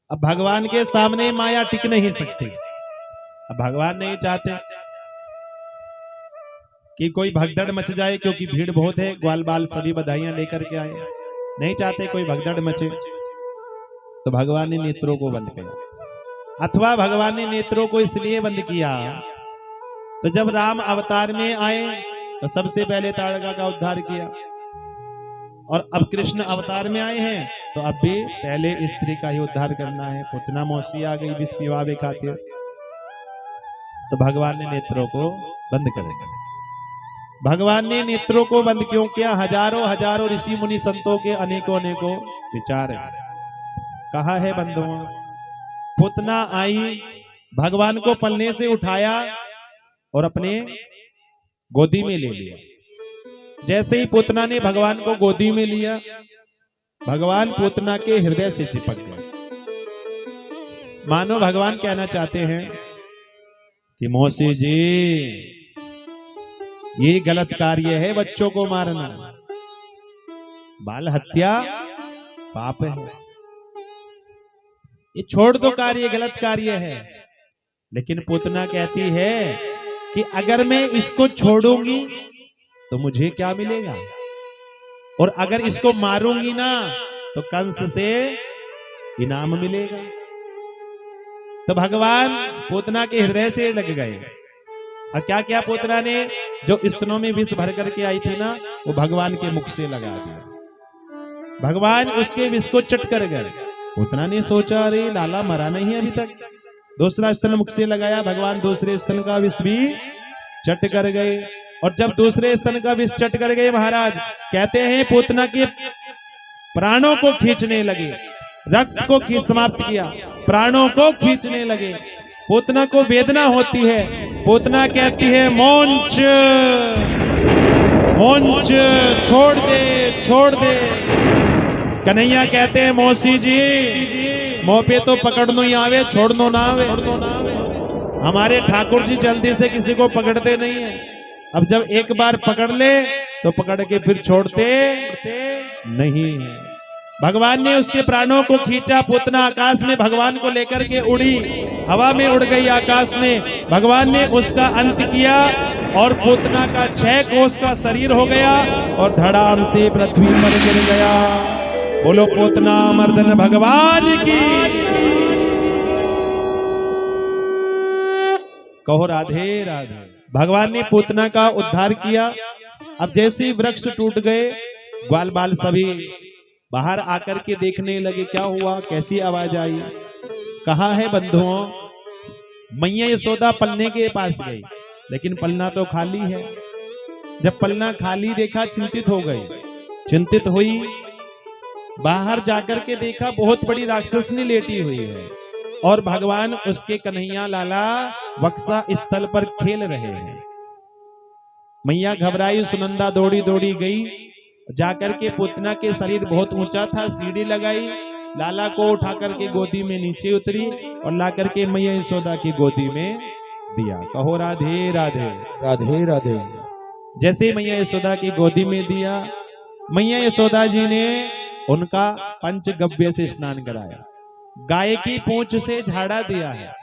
अब भगवान के सामने माया टिक नहीं सकती। अब भगवान नहीं चाहते कि कोई भगदड़ मच जाए, क्योंकि भीड़ बहुत है, ग्वाल बाल सभी बधाइयां लेकर के आए, नहीं चाहते कोई भगदड़ मचे। तो भगवान ने नेत्रों को बंद किया, अथवा भगवान ने नेत्रों को इसलिए बंद किया, तो जब राम अवतार में आए तो सबसे पहले ताड़का का उद्धार किया, और अब कृष्ण अवतार में आए हैं तो अब भी पहले स्त्री का ही उद्धार करना है। पुतना मौसी आ गई विष पिवावे खातिर, तो भगवान ने नेत्रों को बंद कर दिया। भगवान ने नेत्रों को बंद क्यों किया? हजारों हजारों ऋषि मुनि संतों के अनेकों अनेकों विचार है। कहा है बंधुओं, पुतना आई, भगवान को पलने से उठाया और अपने गोदी में ले लिया। जैसे ही पुतना ने भगवान को गोदी में लिया, भगवान पुतना के हृदय से चिपक गए। मानो भगवान कहना चाहते हैं कि मौसी जी, ये गलत कार्य है, बच्चों को मारना, बाल हत्या पाप है, ये छोड़ दो कार्य, गलत कार्य है। लेकिन पुतना कहती है कि अगर मैं इसको छोड़ूंगी तो मुझे क्या मिलेगा, और अगर इसको मारूंगी ना तो कंस से इनाम मिलेगा। तो भगवान पुतना के हृदय से लग गए। और क्या क्या पुतना ने जो स्तनों में विष भर करके आई थी ना, वो भगवान के मुख से लगा दिया। भगवान उसके विष को चट कर गए। पुतना ने सोचा, अरे लाला मरा नहीं अभी तक। दूसरा स्तन मुख से लगाया, भगवान दूसरे स्तन का विष भी चट कर गए। और जब दूसरे स्तन का विष चट कर गए, महाराज कहते हैं पुतना के प्राणों को खींचने लगे, रक्त को समाप्त किया, प्राणों को खींचने लगे। पुतना को वेदना होती है, पुतना कहती है मोंच मोंच, छोड़ दे छोड़ दे। कन्हैया कहते हैं मौसी जी, मोह पे तो पकड़नो ही आवे, छोड़नो ना आवे। हमारे ठाकुर जी जल्दी से किसी को पकड़ते नहीं है। अब जब एक बार पकड़ ले तो पकड़ के फिर छोड़ते नहीं है। भगवान ने उसके प्राणों को खींचा, पुतना आकाश में भगवान को लेकर के उड़ी, हवा में उड़ गई आकाश में। भगवान ने उसका अंत किया और पुतना का 6 कोस का शरीर हो गया और धड़ाम से पृथ्वी पर गिर गया। बोलो पुतना मर्दन भगवान की। कहो राधे राधे। भगवान ने पुतना का उद्धार किया। अब जैसे वृक्ष टूट गए, ग्वाल बाल सभी बाहर आकर के देखने लगे, क्या हुआ, कैसी आवाज आई। कहा है बंधुओं, मैया यशोदा पलने के पास गई, लेकिन पलना तो खाली है। जब पलना खाली देखा, चिंतित हो गई। चिंतित हुई, बाहर जाकर के देखा बहुत बड़ी राक्षसनी लेटी हुई है और भगवान उसके कन्हैया लाला वक्सा स्थल पर खेल रहे हैं। मैया घबराई, सुनंदा दौड़ी दौड़ी गई, जाकर के पुतना के शरीर बहुत ऊंचा था, सीढ़ी लगाई, लाला को उठा करके गोदी में नीचे उतरी और ला करके मैया यशोदा की गोदी में दिया। कहो राधे राधे। राधे राधे। जैसे मैया यशोदा की गोदी में दिया, मैया यशोदा जी ने उनका पंचगव्य से स्नान कराया, गाय की पूंछ से झाड़ा दिया है।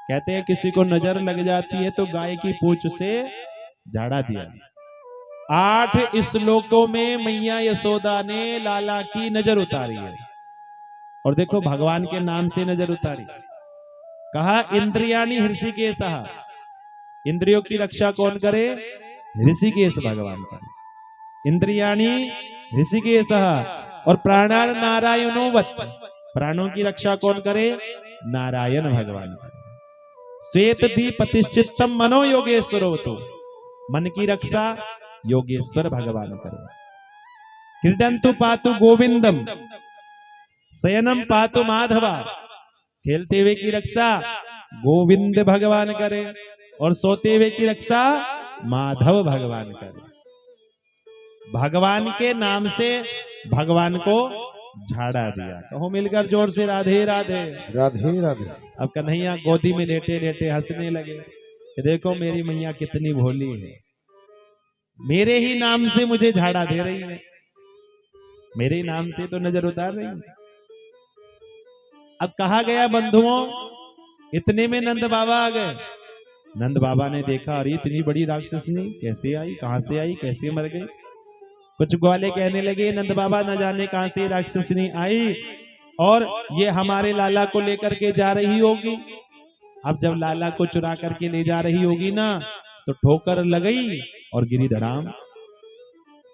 कहते हैं किसी को नजर लग जाती है तो गाय की पूंछ से झाड़ा दिया। 8 श्लोकों में मैया यशोदा ने लाला की नजर उतारी है। और देखो भगवान के नाम से नजर उतारी। कहा इंद्रियाणि हृषिकेशः, इंद्रियों की रक्षा कौन करे? ऋषिकेश भगवान करे। इंद्रियाणि हृषिकेशः और प्राणार नारायणो वत्, प्राणों की रक्षा कौन करे? नारायण भगवान करे। श्वेत दीप प्रतिष्ठितम मनो योगेश्वरो, तो मन की रक्षा योगेश्वर भगवान करे। क्रीडन्तु पातु गोविंदम, शयनम पातु माधवा, खेलते हुए की रक्षा गोविंद भगवान करे और सोते हुए की रक्षा माधव भगवान करे। भगवान के नाम से भगवान को झाड़ा दिया। कहो मिलकर जोर से राधे राधे। राधे राधे। अब कन्हैया गोदी में लेटे लेटे हंसने लगे कि देखो मेरी मैया कितनी भोली है, मेरे ही नाम से मुझे झाड़ा दे रही है। मेरे नाम से तो नजर उतार रही है। अब कहा गया बंधुओं, इतने में नंद बाबा आ गए। नंद बाबा ने देखा, अरे इतनी बड़ी राक्षसनी कैसे आई, कहां से आई, कैसे मर गई। कुछ ग्वाले कहने लगे, नंद बाबा न जाने कहां से राक्षसनी आई और ये हमारे लाला को लेकर के जा रही होगी। अब जब लाला को चुरा करके ले जा रही होगी ना, तो ठोकर लगई और गिरी धड़ाम।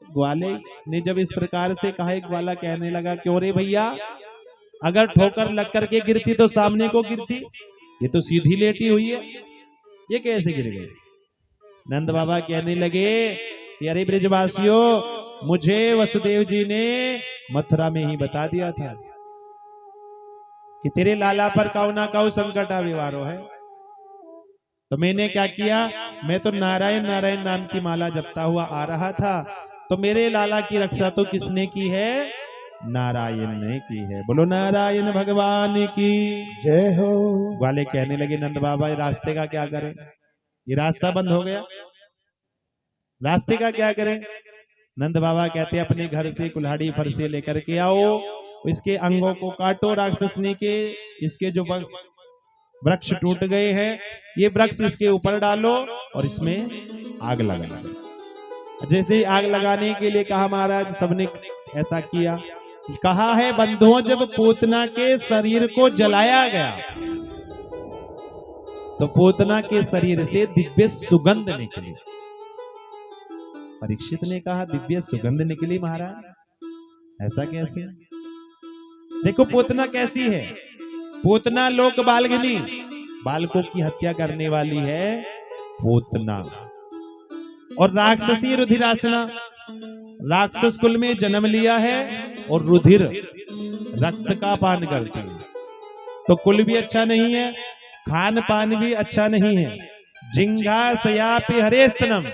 ग्वाले ने जब इस प्रकार से कहा, एक ग्वाला कहने लगा, क्यों रे भैया, अगर ठोकर लग करके गिरती तो सामने को गिरती, ये तो सीधी लेटी हुई है, ये कैसे गिर गई। नंद बाबा कहने लगे कि अरे ब्रजवासियों, मुझे वसुदेव जी ने मथुरा में ही बता दिया था कि तेरे लाला पर काऊ ना काऊ संकट आविवारो है। तो मैंने क्या किया, मैं तो नारायण नारायण नाम की माला जपता हुआ आ रहा था, तो मेरे लाला की रक्षा तो किसने की है, नारायण ने की है। बोलो नारायण भगवान की जय हो। वाले कहने लगे, नंद बाबा ये रास्ते का क्या करें, ये रास्ता बंद हो गया, रास्ते का क्या करें। नंद बाबा कहते, अपने घर से कुल्हाड़ी फरसे लेकर के आओ, इसके अंगों को काटो राक्षसनी के, इसके जो वृक्ष टूट गए हैं ये वृक्ष इसके ऊपर डालो और इसमें आग लगा। जैसे ही आग लगाने के लिए कहा महाराज, सबने ऐसा किया। कहा है बंधुओं, जब पूतना के शरीर को जलाया गया तो पूतना के शरीर से दिव्य सुगंध निकली। परीक्षित ने कहा, दिव्य सुगंध निकली महाराज, ऐसा कैसे। देखो पूतना कैसी है, पूतना लोक बालगिनी, बालकों की हत्या करने वाली है पूतना। और राक्षसी रुधिरासना, राक्षस कुल में जन्म लिया है और रुधिर रक्त का पान करती है, तो कुल भी अच्छा नहीं है, खान पान भी अच्छा नहीं है। जिंघा सयापि हरे स्तनम,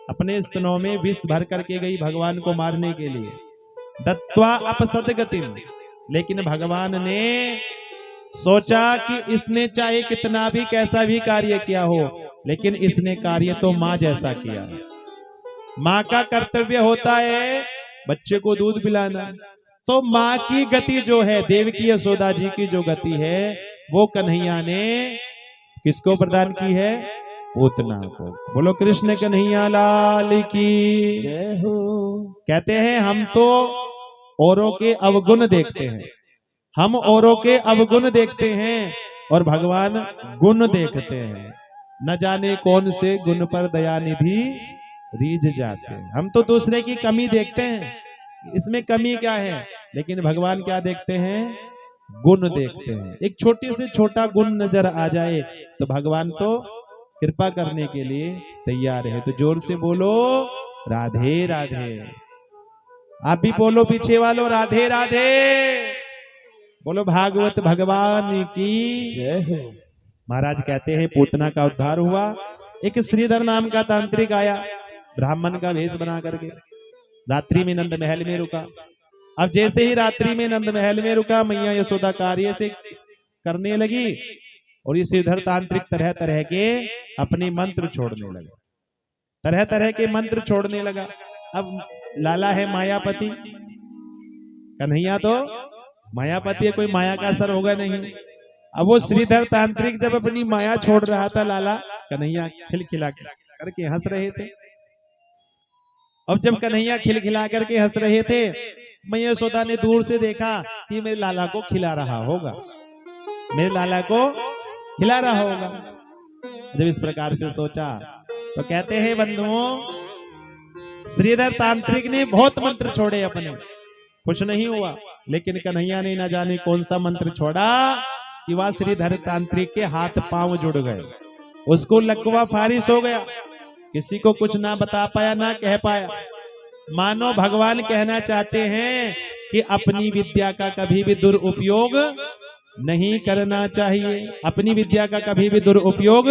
अपने स्तनों में विष भर करके गई भगवान को मारने के लिए। दत्वा अपसद गतिम, लेकिन भगवान ने सोचा कि इसने चाहे कितना भी कैसा भी कार्य किया हो, लेकिन इसने कार्य तो माँ जैसा किया। माँ का कर्तव्य होता है बच्चे को दूध पिलाना, तो माँ की गति जो है, देवकी यशोदा जी की जो गति है, वो कन्हैया ने किसको प्रदान की है, पूतना को। बोलो कृष्ण कन्हैया लाल की जय हो। कहते हैं हम तो औरों के अवगुण देखते हैं, हम औरों के अवगुण देखते हैं और भगवान गुण देखते हैं। न जाने कौन से गुण पर दयानिधि रीझ जाते हैं। हम तो दूसरे की कमी देखते हैं, इसमें कमी क्या है, लेकिन भगवान क्या देखते हैं, गुण देखते हैं। एक छोटे से छोटा गुण नजर आ जाए तो भगवान तो कृपा करने के लिए तैयार है। तो जोर से बोलो राधे राधे। आप भी बोलो पीछे वालों, राधे राधे। बोलो भागवत भगवान की जय हो। महाराज कहते हैं पूतना का उद्धार हुआ। एक श्रीधर नाम का तांत्रिक आया, ब्राह्मण का वेश बना करके रात्रि में नंद महल में रुका। अब जैसे ही रात्रि में नंद महल में रुका, मैया यशोदा कार्य से करने लगी और ये श्रीधर तांत्रिक तरह तरह के अपने मंत्र छोड़ने लगा, तरह तरह के मंत्र छोड़ने लगा। अब लाला है मायापति, कन्हैया तो मायापति है, कोई माया का असर होगा नहीं। अब वो श्रीधर तांत्रिक जब अपनी माया छोड़ रहा था, लाला कन्हैया खिलखिला करके हंस रहे थे। अब जब कन्हैया खिलखिला करके हंस रहे थे, मैया यशोदा ने दूर से देखा कि मेरे लाला को खिला रहा होगा, मेरे लाला को खिला रहा होगा। जब इस प्रकार से सोचा तो कहते हैं बंधुओं, श्रीधर तांत्रिक ने बहुत मंत्र छोड़े अपने, कुछ नहीं हुआ, लेकिन कन्हैया ने न जाने कौन सा मंत्र छोड़ा कि वह श्रीधर तांत्रिक के हाथ पांव जुड़ गए, उसको लकवा फारिश हो गया, किसी को कुछ ना बता पाया ना कह पाया। मानो भगवान कहना चाहते हैं कि अपनी विद्या का कभी भी दुरुपयोग नहीं करना चाहिए, अपनी विद्या का कभी भी दुरुपयोग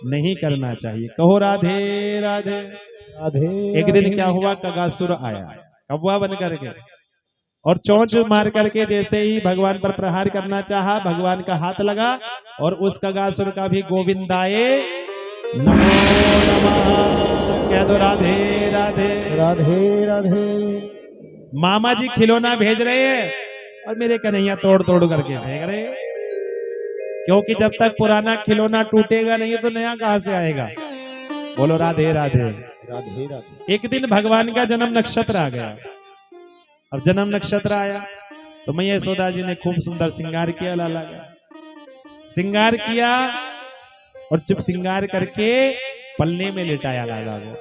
नहीं करना चाहिए। कहो राधे राधे राधे। एक दिन क्या हुआ, कगासुर आया कौवा बन करके और चोंच मार करके जैसे ही भगवान पर प्रहार करना चाहा, भगवान का हाथ लगा और उस कगासुर का भी गोविंदाए नमो नमः कह दो। राधे राधे राधे राधे। मामा जी खिलौना भेज रहे हैं और मेरे कन्हैया तोड़ तोड़ करके फेंक रहे हैं, क्योंकि जब तक पुराना खिलौना टूटेगा नहीं तो नया कहां से आएगा। बोलो राधे राधे। राधे राधे। एक दिन भगवान का जन्म नक्षत्र आ गया। अब जन्म नक्षत्र आया तो मैया यशोदा जी ने खूब सुंदर श्रृंगार किया लाला का। श्रृंगार किया और जब श्रृंगार करके पलने में लिटाया लाला को।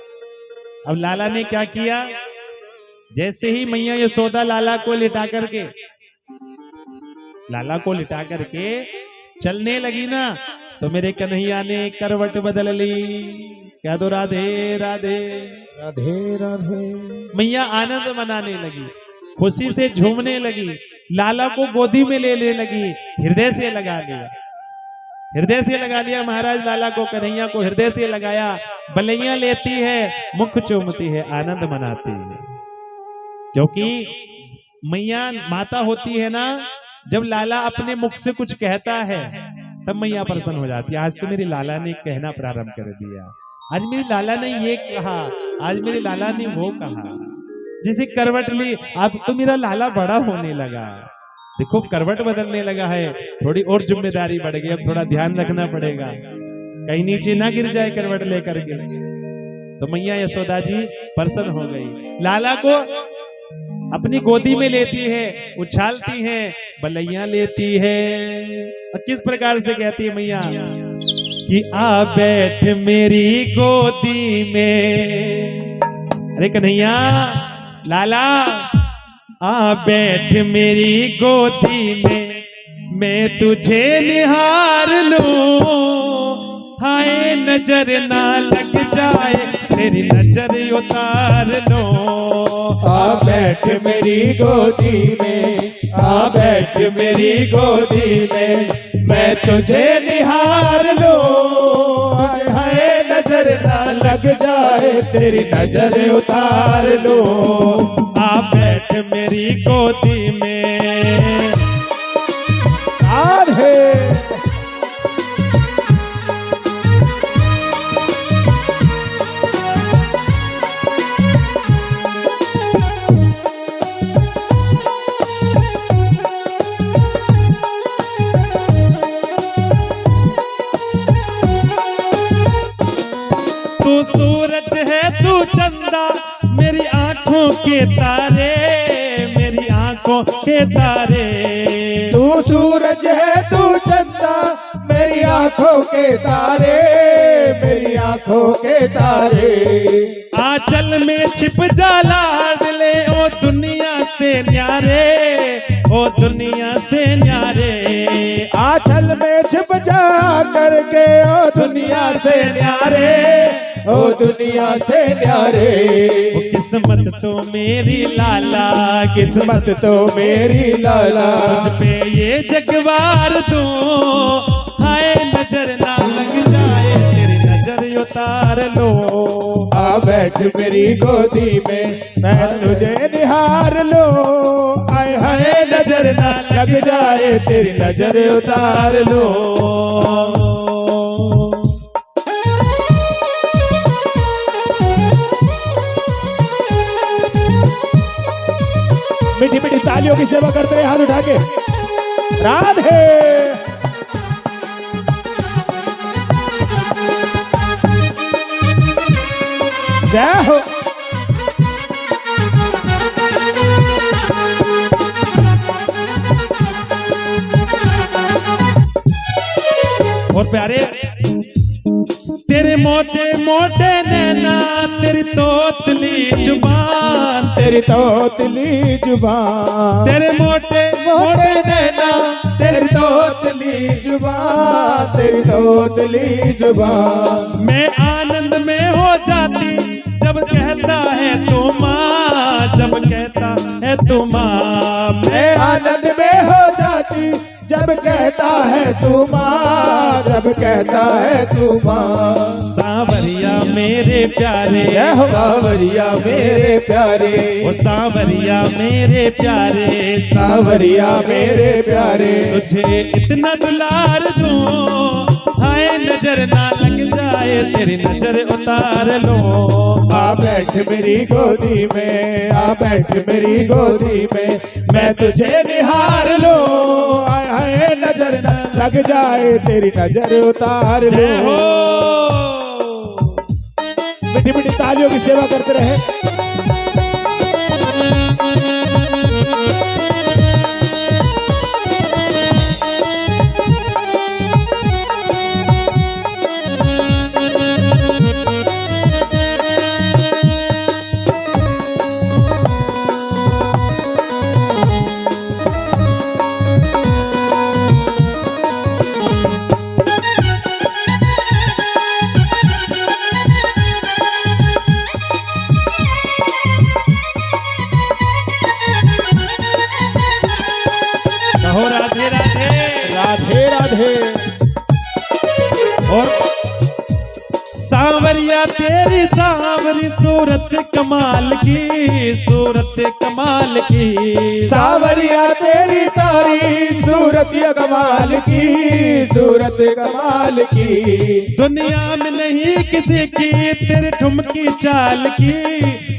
अब लाला ने क्या किया, जैसे ही मैया यशोदा लाला को लिटा करके चलने लगी ना, तो मेरे कन्हैया ने करवट बदल ली। क्या तो राधे राधे। राधे राधे। मैया आनंद मनाने लगी, खुशी से झूमने लगी, लाला को गोदी में लेने लगी, हृदय से लगा लिया महाराज। लाला को, कन्हैया को हृदय से लगाया, बलैया लेती है, मुख चूमती है, आनंद मनाती है। क्योंकि मैया माता होती है ना, जब लाला अपने मुख से कुछ कहता है तब मैया प्रसन्न हो जाती है। आज तो मेरी लाला ने कहना प्रारंभ कर दिया, आज मेरी लाला ने ये कहा, आज मेरे लाला ने वो कहा। जैसे करवट ली, अब तो मेरा लाला बड़ा होने लगा, देखो करवट बदलने लगा है, थोड़ी और जिम्मेदारी बढ़ गई, अब थोड़ा ध्यान रखना पड़ेगा कहीं नीचे ना गिर जाए करवट लेकर के। तो मैया यशोदा जी प्रसन्न हो गई, लाला को अपनी गोदी में लेती है, उछालती है, बलैया लेती है। और किस प्रकार से कहती है मैया कि आ बैठ मेरी गोदी में। अरे कन्हैया, लाला आ बैठ मेरी गोदी में, मैं तुझे निहार लूं, हाय नजर ना लग जाए, तेरी नजर उतार लो। आ बैठ मेरी गोदी में, आ बैठ मेरी गोदी में, मैं तुझे निहार लूं, हाय नजर ना लग जाए, तेरी नजर उतार लो। आ बैठ मेरी गोदी में। राधे। तू सूरज है तू चंदा, मेरी आंखों के तारे, मेरी आंखों के तारे। तू सूरज है तू चंदा, मेरी आंखों के तारे, मेरी आंखों के तारे। आंचल में छिप जा लाडले, ओ दुनिया से न्यारे, ओ दुनिया से न्यारे। आंचल में छिप जा करके, ओ दुनिया से न्यारे, ओ दुनिया से न्यारे। किस्मत तो मेरी लाला, किस्मत तो मेरी लाला, तुझ पे ये जगवार दूं, हाय नजर ना लग जाए, तेरी नजर उतार लो। आ बैठ मेरी गोदी में, मैं तुझे निहार लो, आय हाय नजर ना लग जाए, तेरी नजर उतार लो। मीठी मीठी तालियों की सेवा करते रहे, हाथ उठा के। राधे। जय हो। और प्यारे, तेरे मोटे मोटे नैना, तेरी तोतली जुबान, तेरी तोतली जुबान, तेरे मोटे मोटे नैना, तेरी तोतली जुबान, तेरी तोतली जुबान। मैं आनंद में हो जाती जब कहता है तू माँ, जब कहता है तू माँ। मैं आनंद में हो जाती जब कहता है तू माँ, जब कहता है तू माँ। सांवरिया मेरे प्यारे, जय हो सांवरिया मेरे प्यारे, ओ सांवरिया मेरे प्यारे, सांवरिया मेरे प्यारे। तुझे इतना दुलार दूं, हाय नजर ना लग जाए तेरी नजर उतार लो। आ बैठ मेरी गोदी में, आ बैठ मेरी गोदी में, मैं तुझे निहार लूं। आय हाय नजर न लग जाए तेरी नजर उतार लो। जय हो। मीठी मीठी तालियों की सेवा करते रहे। कहो राधे राधे। राधे राधे। और सांवरिया तेरी सांवरी सूरत कमाल की, सूरत कमाल की। सांवरिया तेरी सारी सूरत ये कमाल की, सूरत कमाल की। दुनिया में नहीं किसी की तेरी ठुमकी चाल की,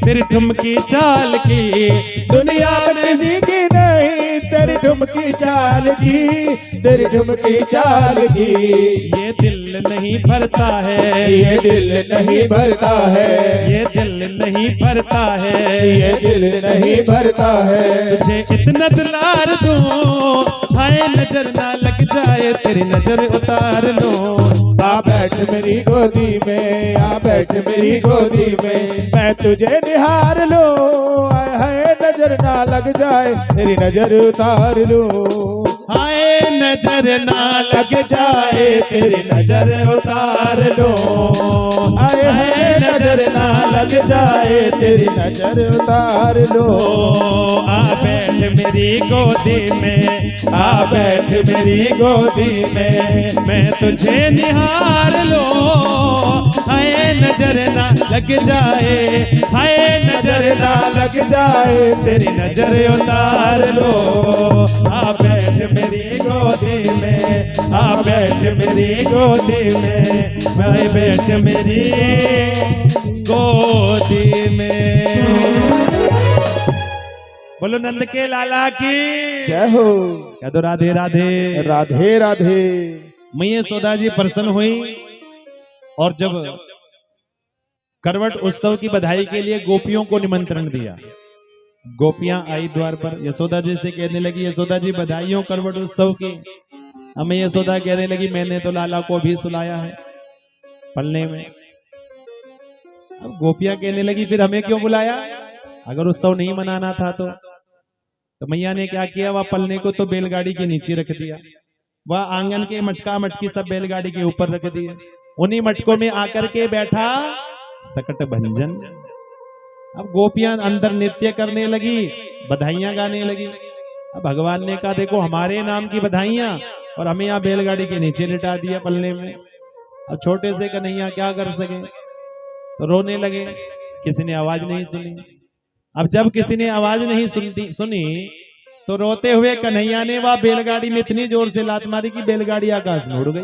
तेरी ठुमकी चाल की। दुनिया में किसी की नहीं तेरी ठुमकी चाल की, तेरी ठुमकी चाल की। ये दिल नहीं भरता है, ये दिल नहीं भरता है, ये दिल नहीं भरता है, ये दिल नहीं भरता है। तुझे इतना दुलार दूं हाय नजर ना लग जाए तेरी नजर उतार लो। आ बैठ मेरी गोदी में, आ बैठ मेरी गोदी में, मैं तुझे निहार लूं। आय हाय नजर ना लग जाए तेरी नजर उतार लूं। हाय नजर ना लग जाए तेरी नजर उतार लो। आए है नजर ना लग जाए तेरी नजर उतार लो। आ बैठ मेरी गोदी में, आ बैठ मेरी गोदी में, मैं तुझे निहार लो। हाय नजर ना लग जाए, हाय नजर ना लग जाए तेरी नजर उतार लो। आ बैठ मेरी गोदी में, आ बैठ मेरी गोदी में, मैं बैठ मेरी गोदी में। बोलो नंद के लाला की जय हो। कह दो राधे राधे। राधे राधे। मैया यशोदा जी प्रसन्न हुई और जब करवट उत्सव की बधाई के लिए गोपियों को निमंत्रण दिया, गोपियां आई द्वार पर। यशोदा जी से कहने लगी, यशोदा जी बधाई हो करवट उत्सव की। हमें यशोदा कहने लगी, मैंने तो लाला को भी सुलाया है पलने में। अब गोपियां कहने लगी, फिर हमें क्यों बुलाया? अगर उत्सव नहीं मनाना था तो मैया ने क्या किया, वह पलने को तो बैलगाड़ी के नीचे रख दिया, वह आंगन के मटका मटकी सब बैलगाड़ी के ऊपर रख दिए। उन्हीं मटकों में आकर के बैठा सकट भंजन। अब गोपियां अंदर नृत्य करने लगी, बधाइयां गाने लगी। अब भगवान ने कहा, देखो हमारे नाम की बधाइयां और हमें यहाँ बैलगाड़ी के नीचे लिटा दिया पलने में। अब छोटे से कन्हैया क्या कर सके, तो रोने लगे। किसी ने आवाज नहीं सुनी। अब जब किसी ने आवाज नहीं सुनी तो रोते हुए कन्हैया ने वह बैलगाड़ी में इतनी जोर से लात मारी कि बैलगाड़ी आकाश में उड़ गई।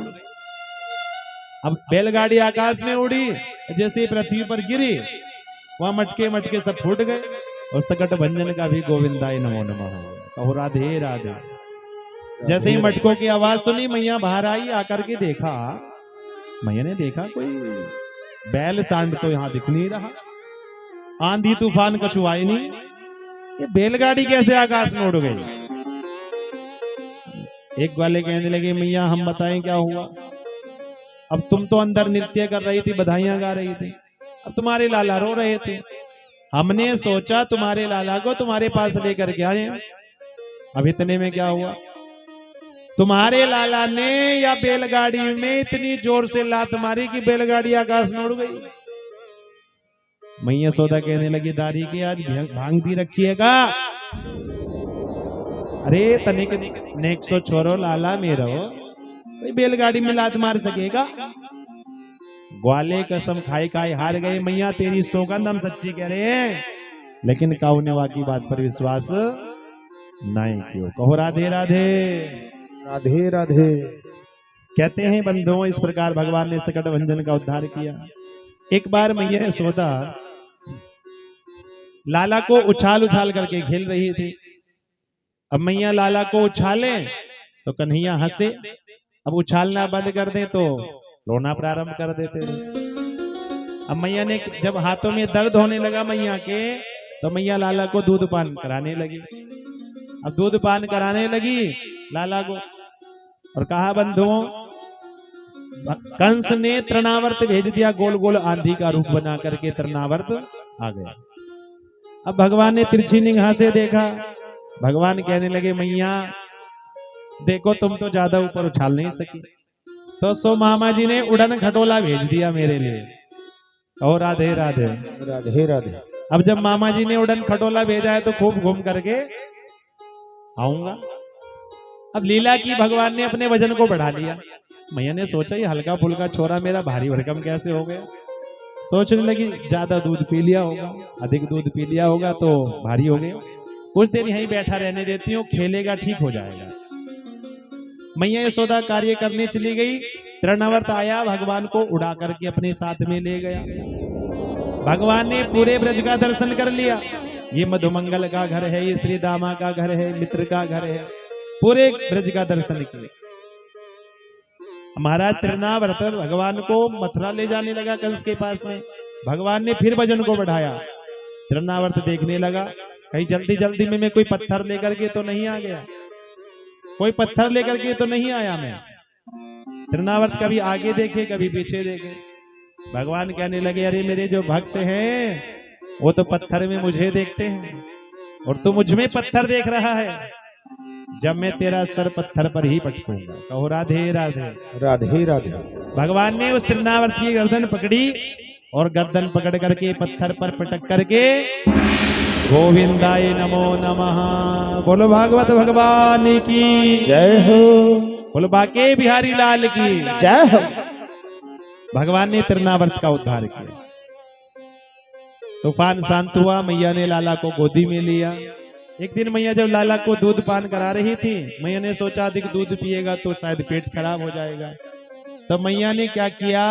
अब बैलगाड़ी आकाश में उड़ी, जैसे पृथ्वी पर गिरी वहां मटके मटके सब फूट गए और सकट भंजन का भी गोविंदाय नमो नमः। कहो राधे राधे। जैसे ही मटकों की आवाज सुनी, मैया बाहर आई। आकर के देखा, मैया ने देखा कोई बैल सांड तो यहाँ दिख नहीं रहा, आंधी तूफान कछु आई नहीं, ये बैलगाड़ी कैसे आकाश में उड़ गई? एक वाले कहने लगे, मैया हम बताएं क्या हुआ? अब तुम तो अंदर नृत्य कर रही थी, बधाइयां गा रही थी, अब तुम्हारे लाला रो रहे थे। हमने सोचा तुम्हारे लाला को तुम्हारे पास लेकर के आए। अब इतने में क्या हुआ, तुम्हारे लाला ने या बैलगाड़ी में इतनी जोर से लात मारी कि बैलगाड़ी आकाश में उड़ गई। मैया यशोदा कहने लगी, दारी की आज भांग पी रखिएगा। अरे तनिक नेक सो छोरो लाला मेरो, कोई बैलगाड़ी में लात मार सकेगा? ग्वाले कसम खाई खाई हार गए। मैया तेरी सौगंध हम सच्ची कह रहे हैं, लेकिन काउनेवा की बात पर विश्वास नहीं क्यों? कहो राधे राधे। राधे राधे। कहते हैं बंधुओं, इस प्रकार भगवान ने सकट भंजन का उद्धार किया। एक बार मैया यशोदा लाला को उछाल उछाल करके खेल रही थी। अब मैया लाला को उछाले तो कन्हैया हंसे, अब उछालना बंद कर दे तो रोना प्रारंभ कर देते थे। अब मैया ने जब हाथों में दर्द होने लगा मैया के, तो मैया लाला को दूध पान कराने लगी। अब दूध पान कराने लगी लाला को और कहा बंधुओं, कंस ने तृणावर्त भेज दिया, गोल गोल आंधी का रूप बना करके तृणावर्त आ गया। अब भगवान ने तिरछी निगाह से देखा, भगवान कहने लगे मैया देखो तुम तो ज्यादा ऊपर उछाल नहीं सकी, तो सो मामा जी ने उड़न खटोला भेज दिया मेरे लिए। और राधे राधे राधे राधे। अब जब मामा जी ने उड़न खटोला भेजा है तो खूब घूम करके आऊंगा। अब लीला की भगवान ने अपने वजन को बढ़ा लिया। मैया ने सोचा ये हल्का फुल्का छोरा मेरा भारी भरकम कैसे हो गया। सोचने लगी ज्यादा दूध पी लिया होगा, अधिक दूध पी लिया होगा तो भारी हो गया, कुछ देर यहीं बैठा रहने देती हूँ, खेलेगा ठीक हो जाएगा। मैया यशोदा कार्य करने चली गई। तृणावर्त आया, भगवान को उड़ा करके अपने साथ में ले गया। भगवान ने पूरे ब्रज का दर्शन कर लिया। ये मधुमंगल का घर है, ये श्री दामा का घर है, मित्र का घर है, पूरे ब्रज का दर्शन किए। महाराज तृणावर्त भगवान को मथुरा ले जाने लगा कंस के पास में। भगवान ने फिर वजन को बढ़ाया। तृणावर्त देखने लगा कहीं जल्दी जल्दी में मैं कोई पत्थर लेकर के तो नहीं आ गया, कोई पत्थर लेकर के तो नहीं आया मैं। तृणावर्त कभी आगे देखे कभी पीछे देखे। भगवान कहने लगे अरे मेरे जो भक्त हैं वो तो पत्थर में मुझे देखते हैं और तू मुझ में पत्थर देख रहा है। जब मैं तेरा सर पत्थर पर ही पटकूंगा। कहो राधे राधे राधे राधे। भगवान ने उस तृणावर्त की गर्दन पकड़ी और गर्दन पकड़ करके पत्थर पर पटक करके गोविंदाय नमो नमः। बोलो भागवत भगवान की जय हो। बोलो बाके बिहारी लाल की जय हो। भगवान ने तृणावर्त का उद्धार किया। तूफान शांत हुआ। मैया ने लाला को गोदी में लिया। एक दिन मैया जब लाला को दूध पान करा रही थी, मैया ने सोचा अधिक दूध पिएगा तो शायद पेट खराब हो जाएगा। तो मैया ने क्या किया,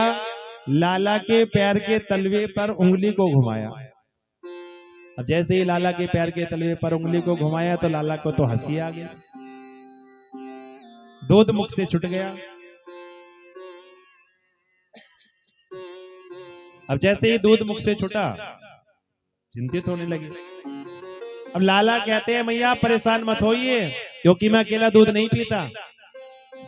लाला के पैर के तलवे पर उंगली को घुमाया। अब जैसे ही लाला के पैर के तलवे पर उंगली को घुमाया तो लाला को तो हंसी आ गई, दूध मुख से छूट गया। अब जैसे ही दूध मुख से छूटा चिंतित होने लगी। अब लाला कहते हैं मैया परेशान मत होइए, क्योंकि मैं अकेला दूध नहीं पीता,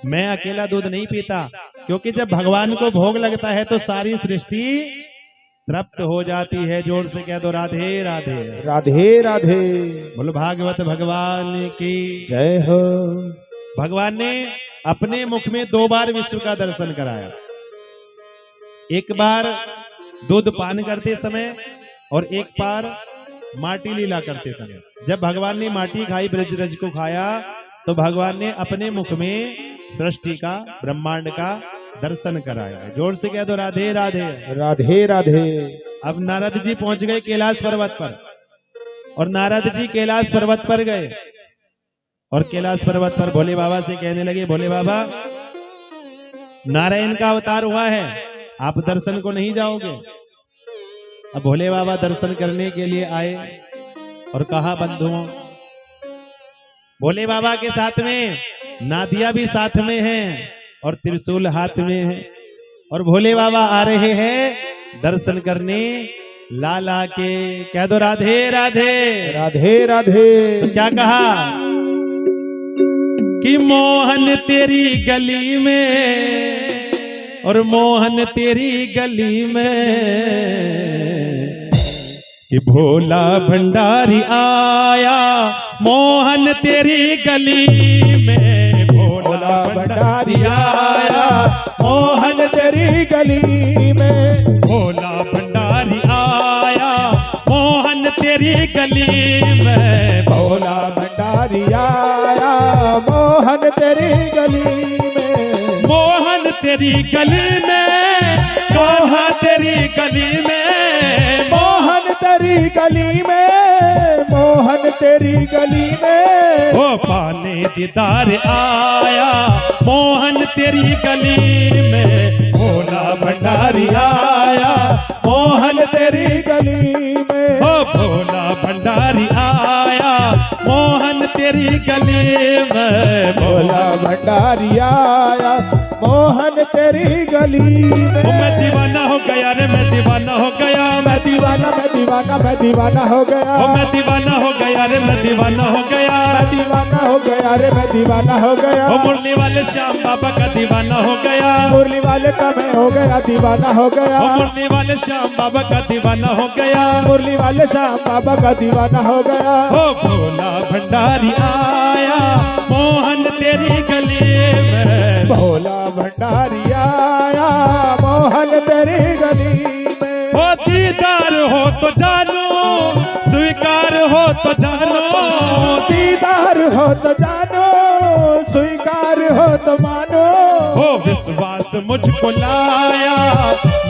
मैं अकेला दूध नहीं पीता, क्योंकि जब भगवान को भोग लगता है तो सारी सृष्टि तृप्त हो जाती है। जोर से कह दो राधे राधे राधे राधे। बोलो भागवत भगवान की जय हो। भगवान ने अपने मुख में 2 बार विश्व का दर्शन कराया। एक बार दूध पान करते समय और एक बार माटी लीला करते समय। जब भगवान ने माटी खाई, ब्रज रज को खाया, तो भगवान ने अपने मुख में सृष्टि का, ब्रह्मांड का दर्शन कराया। जोर से कह दो राधे राधे राधे राधे। अब नारद जी पहुंच गए कैलाश पर्वत पर, और नारद जी कैलाश पर्वत पर गए और कैलाश पर्वत पर भोले बाबा से कहने लगे भोले बाबा नारायण का अवतार हुआ है, आप दर्शन को नहीं जाओगे। अब भोले बाबा दर्शन करने के लिए आए और कहा बंधुओं, भोले बाबा के साथ में नादिया भी साथ में है और त्रिशूल हाथ में है, और भोले बाबा आ रहे हैं दर्शन करने लाला के। कह दो राधे राधे राधे राधे। तो क्या कहा कि मोहन तेरी गली में और मोहन तेरी गली में कि भोला भंडारी आया, मोहन तेरी गली में भोला भंडारी आया, मोहन तेरी गली में भोला भंडारी आया, मोहन तेरी गली में भोला भंडारी आया, मोहन तेरी गली में मोहन तेरी गली में, मोहन तेरी गली में, मोहन तेरी गली में, मोहन तेरी गली में ओ पाने दीदार आया मोहन तेरी गली में, भोला भंडारी आया मोहन तेरी गली में, ओ भोला भंडारी आया मोहन तेरी गली में, भोला भंडारी आया मोहन तेरी गली में। मैं दीवाना हो गया रे, मैं दीवाना हो गया, मैं दीवाना मैं दीवाना मैं दीवाना हो गया, ओ मैं दीवाना हो गया रे, मैं दीवाना हो गया, मैं दीवाना हो गया रे, मैं दीवाना हो गया। ओ मुरली वाले श्याम बाबा का दीवाना हो गया, मुरली वाले का मैं हो गया दीवाना हो गया, ओ मुरली वाले श्याम बाबा का दीवाना हो गया, मुरली वाले श्याम बाबा का दीवाना हो गया। ओ भोला भंडारी आया मोहन तेरी गली में, भोला भंडारी आया मोहन तेरी गली में। हो दीदार हो तो जानो, स्वीकार हो तो जानो, दीदार हो तो जानो, स्वीकार हो तो मानो, हो विश्वास मुझको लाया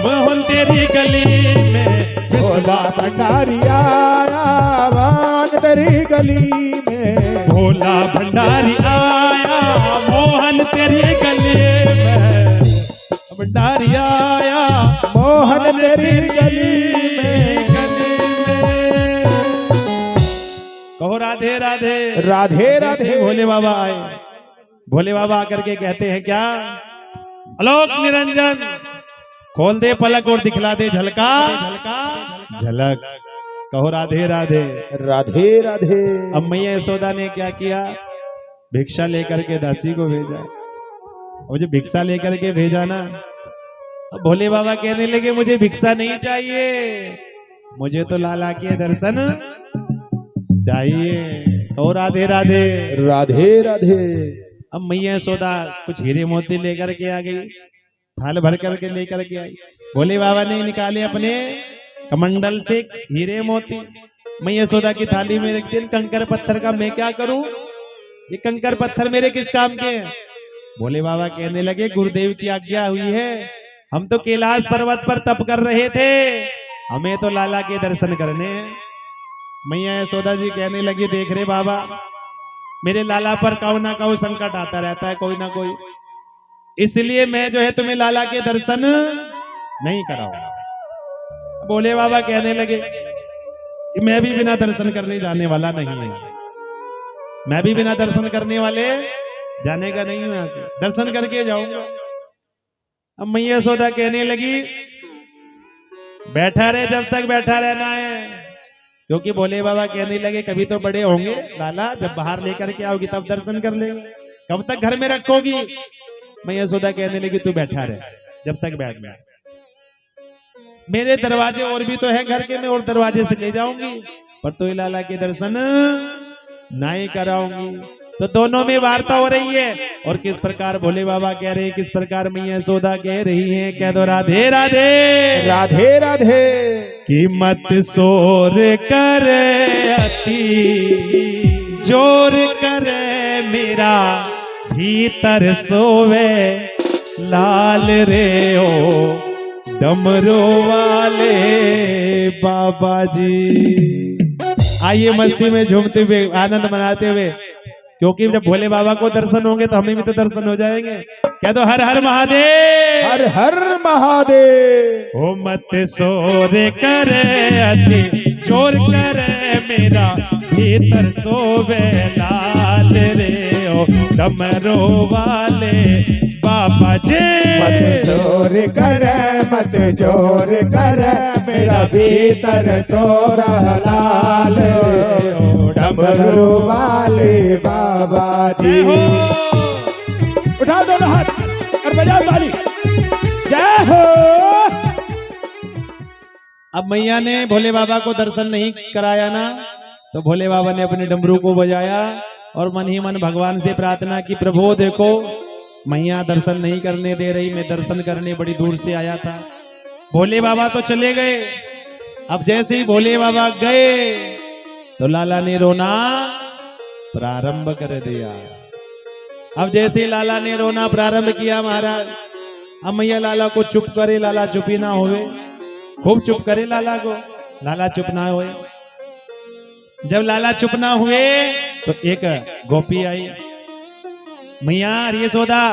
मोहन तेरी गली में, भोला भंडारी आया मोहन तेरी गली में, भोला भंडारी आया मोहन तेरी गली में, भंडारी आया मोहन तेरी गली में। कहो राधे राधे राधे राधे। भोले बाबा आए, भोले बाबा आकर के कहते हैं क्या, आलोक निरंजन खोल दे पलक और दिखला दे झलका झलक। कहो राधे राधे। राधे राधे। अब मैया यशोदा ने क्या किया, भिक्षा लेकर के दासी को भेजा, और जो भिक्षा लेकर के भेजा ना, अब भोले बाबा कहने लगे मुझे भिक्षा नहीं चाहिए, मुझे तो लाला के दर्शन चाहिए। कहो राधे राधे। राधे राधे। अब मैया यशोदा कुछ हीरे मोती लेकर के आ गई, थाल भर करके लेकर के आई। भोले बाबा ने निकाले अपने कमंडल से हीरे मोती, मैया यशोदा की थाली में रख दिए। कंकर पत्थर का मैं क्या करूं, ये कंकर पत्थर मेरे किस काम के हैं। भोले बाबा कहने लगे गुरुदेव की आज्ञा हुई है, हम तो कैलाश पर्वत पर तप कर रहे थे, हमें तो लाला के दर्शन करने हैं। मैया यशोदा जी कहने लगी देख रहे बाबा, मेरे लाला पर कहो ना कहो संकट आता रहता है कोई ना कोई, इसलिए मैं जो है तुम्हें लाला के दर्शन नहीं कराऊंगा। भोले बाबा कहने लगे कि मैं भी बिना दर्शन करने जाने वाला नहीं हूं, मैं भी बिना दर्शन करने वाले जाने का नहीं हूं, यहाँ से दर्शन करके जाऊंगा। अब मैया यशोदा कहने लगी बैठा रहे जब तक बैठा रहना है, क्योंकि भोले बाबा कहने लगे कभी तो बड़े होंगे लाला, जब बाहर लेकर के आओगी तब दर्शन कर लेंगे, कब तक घर में रखोगी। मैया यशोदा कहने लगी तू बैठा रहे जब तक बैठ में, मेरे दरवाजे और भी तो है घर के, मैं और दरवाजे से ले जाऊंगी, पर तो लाला के दर्शन नहीं कराऊंगी। तो दोनों में वार्ता हो रही है, और किस प्रकार भोले बाबा कह रहे हैं, किस प्रकार मैया यशोदा कह रही है। कह दो राधे राधे। राधे राधे। कि मत शोर करे अति जोर करे मेरा भीतर सोवे लाल रे ओ डमरू वाले बाबा जी। आइए मस्ती में झूमते हुए आनंद मनाते हुए, क्योंकि जब भोले बाबा को दर्शन होंगे तो हमें भी तो दर्शन हो जाएंगे। कह दो हर हर महादेव। हर हर महादेव। ओ मत शोर करे अति चोर करे मेरा भीतर सोवे लाल रे ओ डमरू वाले बाबा जी। मत चोर करे मत चोर करे मेरा भीतर सो रहा लाल ओ डमरू वाले बाबा जी। उठा दो हाथ और बजाओ ताली। जय हो। अब मैया ने भोले बाबा को दर्शन नहीं कराया ना, तो भोले बाबा ने अपने डमरू को बजाया और मन ही मन भगवान से प्रार्थना की, प्रभु देखो मैया दर्शन नहीं करने दे रही, मैं दर्शन करने बड़ी दूर से आया था। भोले बाबा तो चले गए। अब जैसे ही भोले बाबा गए तो लाला ने रोना प्रारंभ कर दिया। अब जैसे ही लाला ने रोना प्रारंभ किया महाराज, अब मैया लाला को चुप करे, लाला चुप ही ना होवे, खूब चुप करे लाला को, लाला चुप ना हुए। जब लाला चुप ना हुए तो एक गोपी आई, मैया ये सोदा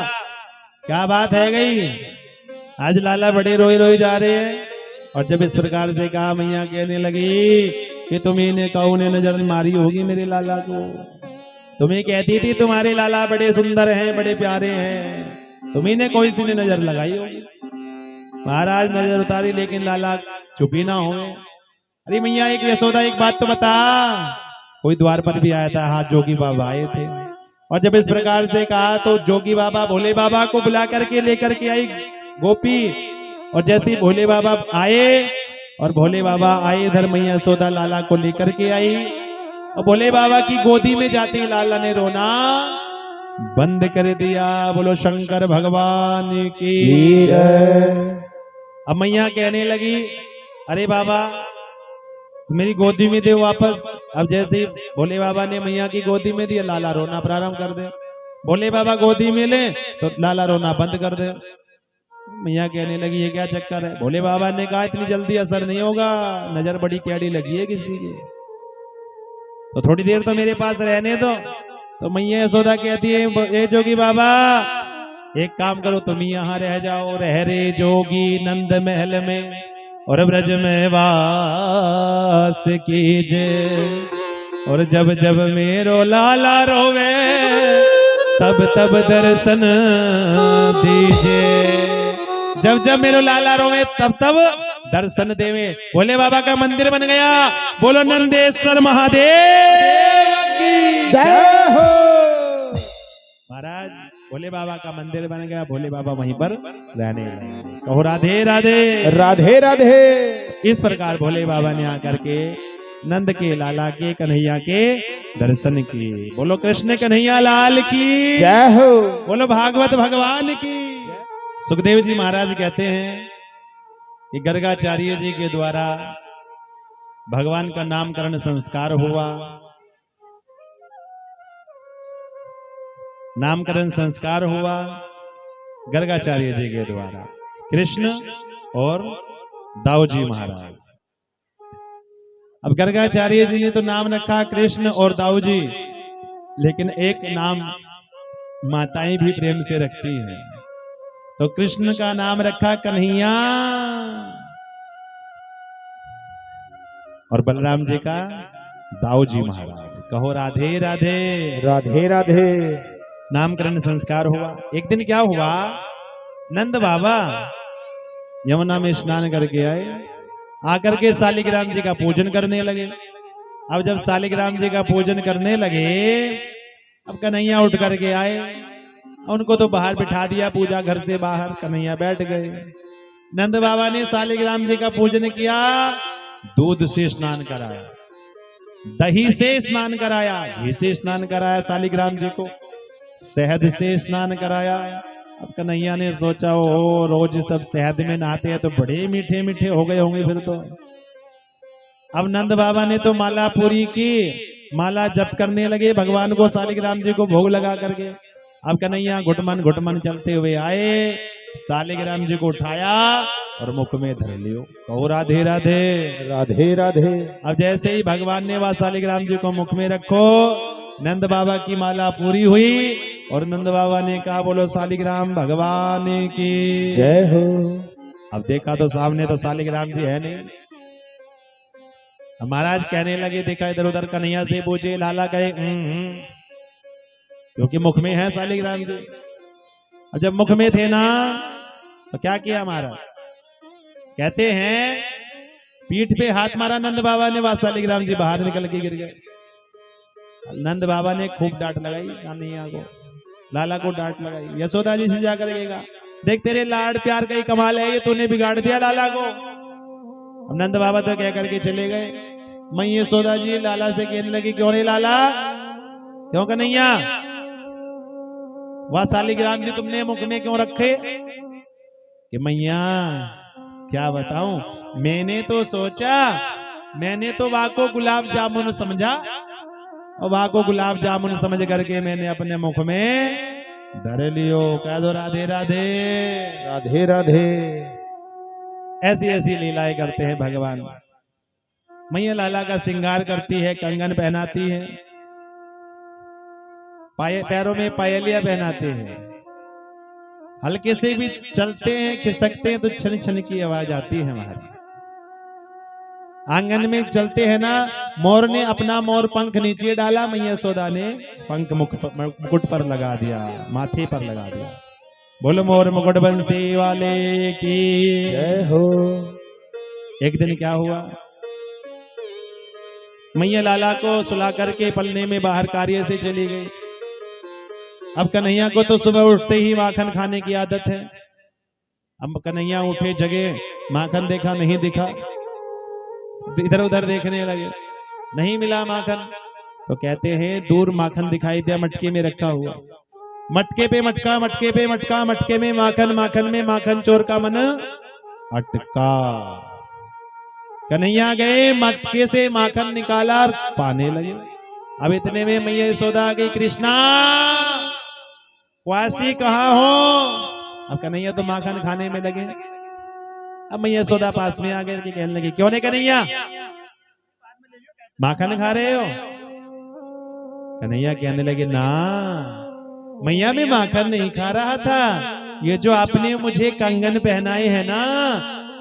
क्या बात है गई, आज लाला बड़े रोई रोई जा रहे हैं। और जब इस प्रकार से कहा, मैया कहने लगी कि तुम्ही ने कहो ने नजर मारी होगी मेरे लाला को, तुम्हें कहती थी तुम्हारे लाला बड़े सुंदर हैं, बड़े प्यारे हैं, तुम्ही ने कोई सी ने नजर लगाई होगी। महाराज नजर उतारी लेकिन लाला चुप ही ना हुए। अरे मैया एक यशोदा एक बात तो बता, कोई द्वार पर भी आया था, हाँ जोगी बाबा आए थे। और जब इस प्रकार से कहा तो जोगी बाबा भोले बाबा को बुला करके लेकर के आई गोपी। और जैसे ही भोले बाबा आए, और भोले बाबा आए इधर मैया यशोदा लाला को लेकर के आई, और भोले बाबा की गोदी में जाते ही लाला ने रोना बंद कर दिया। बोलो शंकर भगवान की जय। अब मैया कहने लगी, अरे बाबा मेरी गोदी में दे वापस। अब जैसे ही भोले बाबा ने मैया की गोदी में दिया, लाला रोना प्रारंभ कर दे। भोले बाबा गोदी में ले तो लाला रोना बंद कर दे। मैया कहने लगी ये क्या चक्कर है। भोले बाबा ने कहा इतनी जल्दी असर नहीं होगा, नजर बड़ी कैडी लगी है किसी की, तो थोड़ी देर तो मेरे पास रहने दो। तो मैया यशोदा कहती है, ए जोगी बाबा एक काम करो, तुम यहाँ रह जाओ, रह रे जोगी नंद महल में, और ब्रज में वास कीजे। और जब जब मेरो लाला रोवे, तब तब दर्शन दीजिए। जब जब मेरो लाला रोवे तब तब दर्शन देवे। भोले बाबा का मंदिर बन गया। बोलो नंदेश्वर महादेव की जय हो। महाराज भोले बाबा का मंदिर बन गया, भोले बाबा वहीं पर रहने लगे। कहो राधे राधे राधे राधे। इस प्रकार भोले बाबा ने आकर के नंद के लाला के कन्हैया के दर्शन किए। बोलो कृष्ण कन्हैया लाल की जय हो। बोलो भागवत भगवान की। सुखदेव जी महाराज कहते हैं कि गर्गाचार्य जी के द्वारा भगवान का नामकरण संस्कार हुआ। नामकरण संस्कार हुआ गर्गाचार्य जी के द्वारा, कृष्ण और दाऊजी महाराज। अब गर्गाचार्य जी ने तो नाम रखा कृष्ण और दाऊजी, लेकिन एक नाम माताएं भी प्रेम से रखती हैं, तो कृष्ण का नाम रखा कन्हैया, और बलराम जी का दाऊजी महाराज। कहो राधे राधे राधे राधे। नामकरण संस्कार हुआ। एक दिन क्या हुआ, नंद बाबा यमुना में स्नान करके आए, आकर के सालिग्राम जी का पूजन करने लगे। अब जब सालिग्राम जी का पूजन करने लगे, अब कन्हैया उठ करके आए, उनको तो बाहर बिठा दिया पूजा घर से बाहर, कन्हैया बैठ गए। नंद बाबा ने सालिग्राम जी का पूजन किया, दूध से स्नान कराया, दही से स्नान कराया, घी से स्नान कराया, सालिग्राम जी को शहद से स्नान कराया। अब कन्हैया ने सोचा ओ रोज सब शहद में नहाते हैं तो बड़े मीठे मीठे हो गए होंगे फिर तो। अब नंद बाबा ने तो माला पूरी की, माला जप करने लगे भगवान को, सालिग्राम जी को भोग लगा करके। अब कन्हैया घुटमन घुटमन चलते हुए आए, सालिग्राम जी को उठाया और मुख में धर लियो। कहो राधे राधे राधे राधे। अब जैसे ही भगवान ने वह सालिग्राम जी को मुख में रखो, नंद बाबा की माला पूरी हुई, और नंद बाबा ने कहा बोलो सालिग्राम भगवान की जय हो। अब देखा तो सामने तो सालिग्राम जी है नहीं। महाराज कहने लगे, देखा इधर उधर, कन्हैया से पूछे, लाला कहे क्योंकि मुख में है सालिग्राम जी। और जब मुख में थे ना तो क्या किया महाराज, कहते हैं पीठ पे हाथ मारा नंद बाबा ने, वह सालिग्राम जी बाहर निकल के गिर गए। नंद बाबा ने खूब डांट लगाई कन्हैया को, लाला को डांट लगाई। यशोदा जी से जाकर कहेगा, देख तेरे लाड प्यार का ही कमाल है, ये तूने बिगाड़ दिया लाला को। अब नंद बाबा तो कह करके चले गए। मैं यशोदा जी लाला से कहने लगी, क्यों रे लाला, क्यों कन्हैया, वह सालिग्राम जी तुमने मुख में क्यों रखे? कि मैया क्या बताऊं, मैंने तो सोचा, मैंने तो वह को गुलाब जामुन समझा, और वह को गुलाब जामुन समझ करके मैंने अपने मुख में धर लियो। कह दो राधे राधे राधे राधे। ऐसी ऐसी लीलाएं करते हैं भगवान। मैया लाला का श्रृंगार करती है, कंगन पहनाती है, पैरों में पायलिया पहनाते हैं, हल्के से भी चलते हैं खिसकते हैं तो छन छन की आवाज आती है हमारी। आंगन में चलते हैं ना, मोर ने अपना मोर पंख नीचे डाला, मैया यशोदा ने पंख मुकुट पर लगा दिया, माथे पर लगा दिया। बोलो मोर मुकुट बंसी वाले की जय हो। एक दिन क्या हुआ, मैया लाला को सुला करके पलने में बाहर कार्य से चली गई। अब कन्हैया को तो सुबह उठते ही माखन खाने की आदत है। अब कन्हैया उठे, जगे, माखन देखा नहीं दिखा, इधर उधर देखने लगे, नहीं मिला माखन। तो कहते हैं दूर माखन दिखाई दिया, मटके में रखा हुआ, मटके पे मटका, मटके पे मटका, मटके में माखन, माखन में माखन, चोर का मन अटका। कन्हैया गए, मटके से माखन निकाला, पाने लगे। अब इतने में मैया यशोदा आ गई, कृष्णा वासी कहाँ हो। अब कन्हैया तो माखन खाने में लगे। अब मैया यशोदा पास में आ गए कि कहने लगी, क्यों नहीं कन्हैया माखन खा रहे हो। कन्हैया कहने लगे, ना मैया मैं माखन नहीं खा रहा था, ये जो आपने मुझे कंगन पहनाए हैं ना,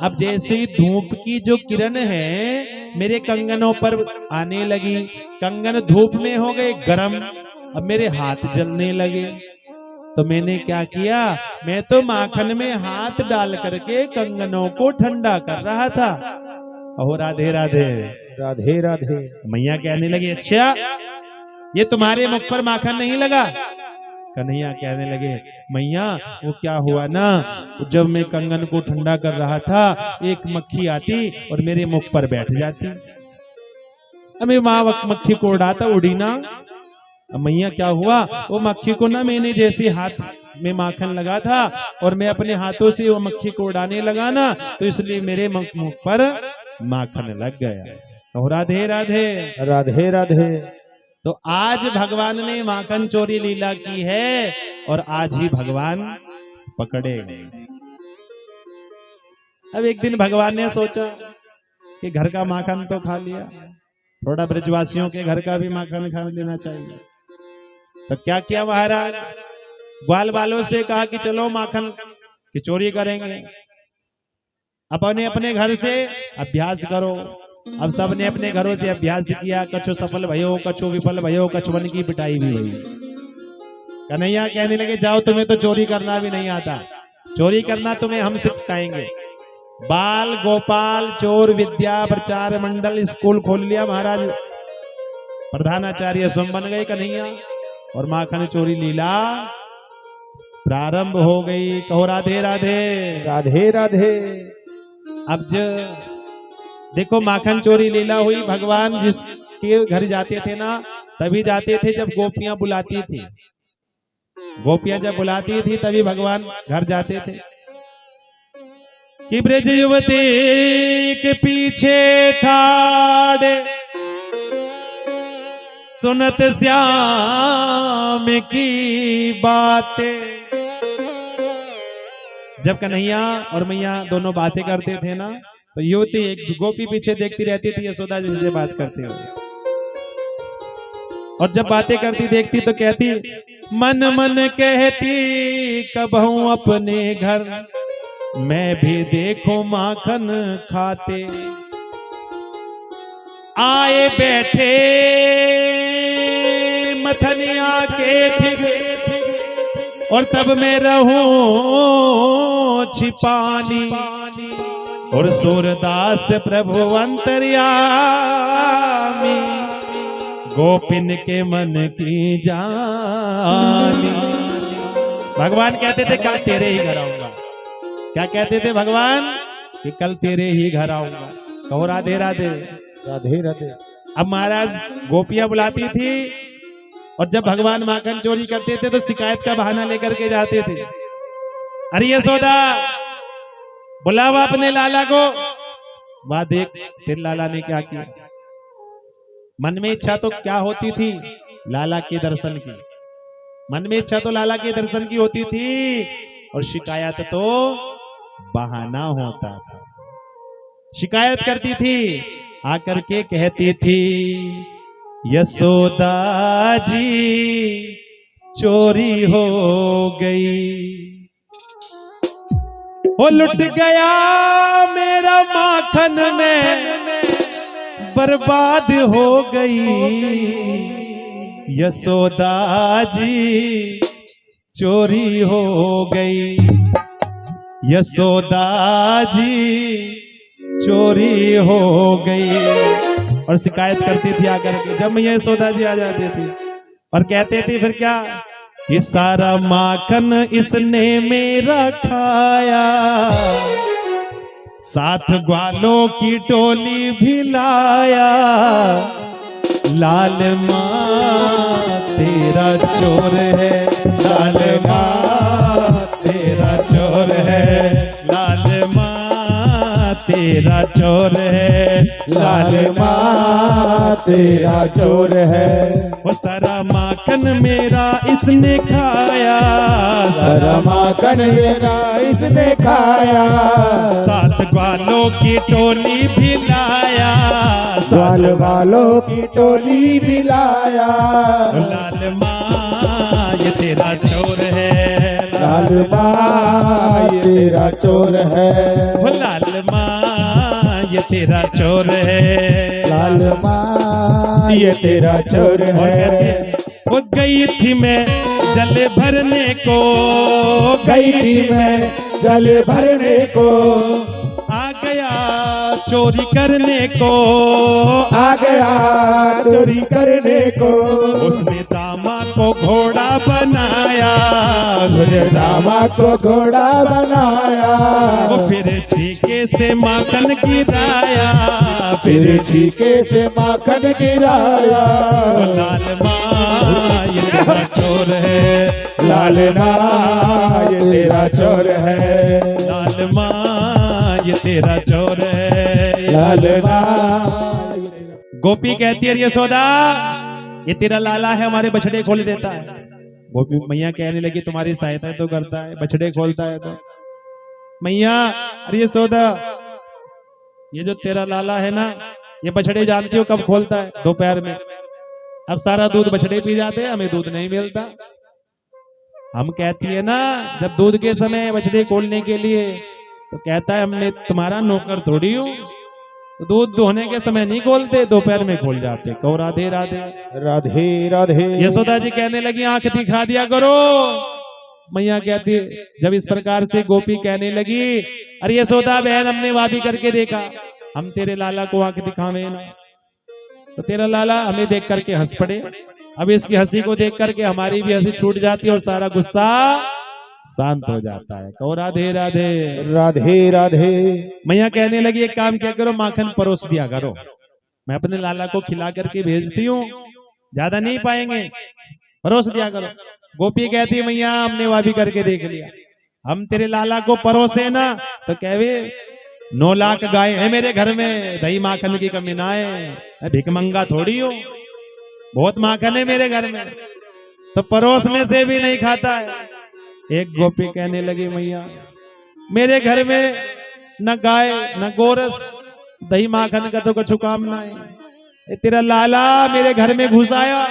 अब जैसे ही धूप की जो किरण है मेरे कंगनों पर आने लगी, कंगन धूप में हो गए गरम, अब मेरे हाथ जलने लगे। तो मैंने क्या किया, मैं तो माखन में हाथ डाल करके कंगनों को ठंडा कर रहा था। ओह राधे राधे राधे राधे। मैया कहने लगी, अच्छा ये तुम्हारे मुख पर माखन नहीं लगा। कन्हैया कहने लगे, मैया वो क्या हुआ ना, जब मैं कंगन को ठंडा कर रहा था एक मक्खी आती और मेरे मुख पर बैठ जाती, मैं वहां मक्खी को उड़ाता, उड़ी ना। अब मैया क्या हुआ, वो मक्खी को ना मैंने जैसे हाथ में माखन लगा था और मैं अपने हाथों से वो मक्खी को उड़ाने लगा ना, तो इसलिए मेरे मुख पर माखन लग गया। राधे राधे राधे राधे। तो आज भगवान ने माखन चोरी लीला की है और आज ही भगवान पकड़े गए। अब एक दिन भगवान ने सोचा कि घर का माखन तो खा लिया, थोड़ा ब्रजवासियों के घर का भी माखन खा लेना चाहिए। तो क्या किया महाराज, ग्वाल बालों से कहा कि चलो माखन की चोरी करेंगे, अपने अपने घर से अभ्यास करो। अब सबने अपने घरों से अभ्यास किया, कछु सफल भयो, कछु विफल भयो, कछुवन की पिटाई भी हुई। कन्हैया कहने लगे, जाओ तुम्हें तो चोरी करना भी नहीं आता, चोरी करना तुम्हें हम सिखाएंगे। बाल गोपाल चोर विद्या प्रचार मंडल स्कूल खोल लिया महाराज, प्रधानाचार्य स्वयं बन गए कन्हैया और माखन चोरी लीला प्रारंभ हो गई। कहो राधे राधे राधे राधे। अब देखो माखन चोरी लीला हुई, भगवान जिसके घर जाते थे ना तभी जाते थे जब गोपियां बुलाती थी, गोपियां जब बुलाती थी तभी भगवान घर जाते थे। कि ब्रज युवती के पीछे ठाड़े सुनत श्याम की बातें। जब कन्हैया और मैया दोनों बातें करते थे ना, तो युवती एक गोपी पीछे देखती रहती थी, यशोदा जी से बात करते हुए, और जब बातें करती देखती तो कहती, मन मन कहती कब हूं अपने घर, मैं भी देखो माखन खाते। आए बैठे मथनिया के ठीक, और तब मैं रहूं छिपानी, और सूरदास प्रभु अंतर्यामी, गोपिन के मन की जानी। भगवान कहते थे कल तेरे ही घर आऊंगा। क्या कहते थे भगवान, कि कल तेरे ही घर आऊंगा। कहो राधे राधे राधे राधे। अब महाराज गोपियां बुलाती थी और जब भगवान माखन चोरी करते थे तो शिकायत का बहाना लेकर के जाते थे, अरे यशोदा बुलावा अपने लाला को। वहां देख तेरे लाला ने क्या किया। मन में इच्छा तो क्या होती थी, लाला के दर्शन की, मन में इच्छा तो लाला के दर्शन की होती थी, और शिकायत तो बहाना होता था। शिकायत करती थी, आकर के कहती थी, यशोदा जी चोरी हो गई। वो लुट गया मेरा माखन में बर्बाद हो गई। यशोदा जी चोरी हो गई। यशोदा जी चोरी हो गई। और शिकायत करती थी आकर के, जब मैं यशोदा जी आ जाती थी और कहते थे फिर क्या, ये सारा माखन इसने मेरा खाया, साथ ग्वालों की टोली भी लाया। लाल माँ तेरा चोर है, लाल माँ तेरा चोर है, लाल माँ तेरा चोर है, लाल माँ तेरा चोर है। वो सारा माखन मेरा इसने खाया, सारा माखन मेरा इसने खाया, साथ ग्वालों की टोली भी लाया, ग्वाल वालों की टोली भी लाया। लाल माँ ये तेरा चोर है, लाल माँ ये तेरा चोर है, वो लाल माँ ये तेरा चोर है, लाल माँ ये तेरा चोर और कहती है। है, वो गई थी मैं जल भरने को, गई थी मैं जल भरने को, आ गया चोरी करने को, आ गया चोरी करने को। उसने दामा को घोड़ा बनाया, उसने दामा को घोड़ा बनाया, वो फिर छीके से माखन गिराया, फिर छीके से माखन गिराया। वो लाल माँ ये तेरा चोर है, लाल माँ ये तेरा चोर है, लाल माँ ये तेरा चोर है। लाल माँ। गोपी कहती है यशोदा ये तेरा लाला है, हमारे बछड़े खोल देता है। गोपी मैया कहने लगी तुम्हारी सहायता तो करता है, बछड़े खोलता है तो। मैया अरे यशोदा ये जो तेरा लाला है ना, ये बछड़े जानती हो कब खोलता है? दोपहर में। अब सारा दूध बछड़े पी जाते हैं, हमें दूध नहीं मिलता। हम कहती है ना जब दूध के समय बछड़े खोलने के लिए, तो कहता है मैं तुम्हारा नौकर थोड़ी हूँ, तो दूध दोहने के समय नहीं खोलते, दोपहर में खोल जाते। कहो राधे राधे। राधे राधे। यशोदा जी कहने लगी आंख दिखा दिया करो। मैया कहती जब इस प्रकार से गोपी कहने लगी, अरे यशोदा बहन हमने वापी करके देखा, हम तेरे लाला को आंख दिखावे ना, तो तेरा लाला हमें देख करके हंस पड़े। अब इसकी हंसी को देख करके हमारी भी हंसी छूट जाती है और सारा गुस्सा शांत हो जाता है। कहो राधे राधे। राधे राधे। मैया कहने लगी एक काम क्या करो, माखन परोस दिया करो, मैं अपने लाला को खिला करके भेजती हूँ, ज्यादा नहीं पाएंगे, परोस दिया करो। गोपी कहती मैया हमने वह भी करके देख लिया, हम तेरे लाला को परोसे ना तो कहवे 9 लाख गाय है मेरे घर में, दही माखन की कमी ना है, मैं भिकमंगा थोड़ी हूँ, बहुत माखन है मेरे घर में, तो परोसने से भी नहीं खाता है। एक गोपी कहने लगी मैया मेरे घर में न गाय न गोरस, दही माखन का तो कुछ काम ना है, तेरा लाला मेरे घर में घुस आया।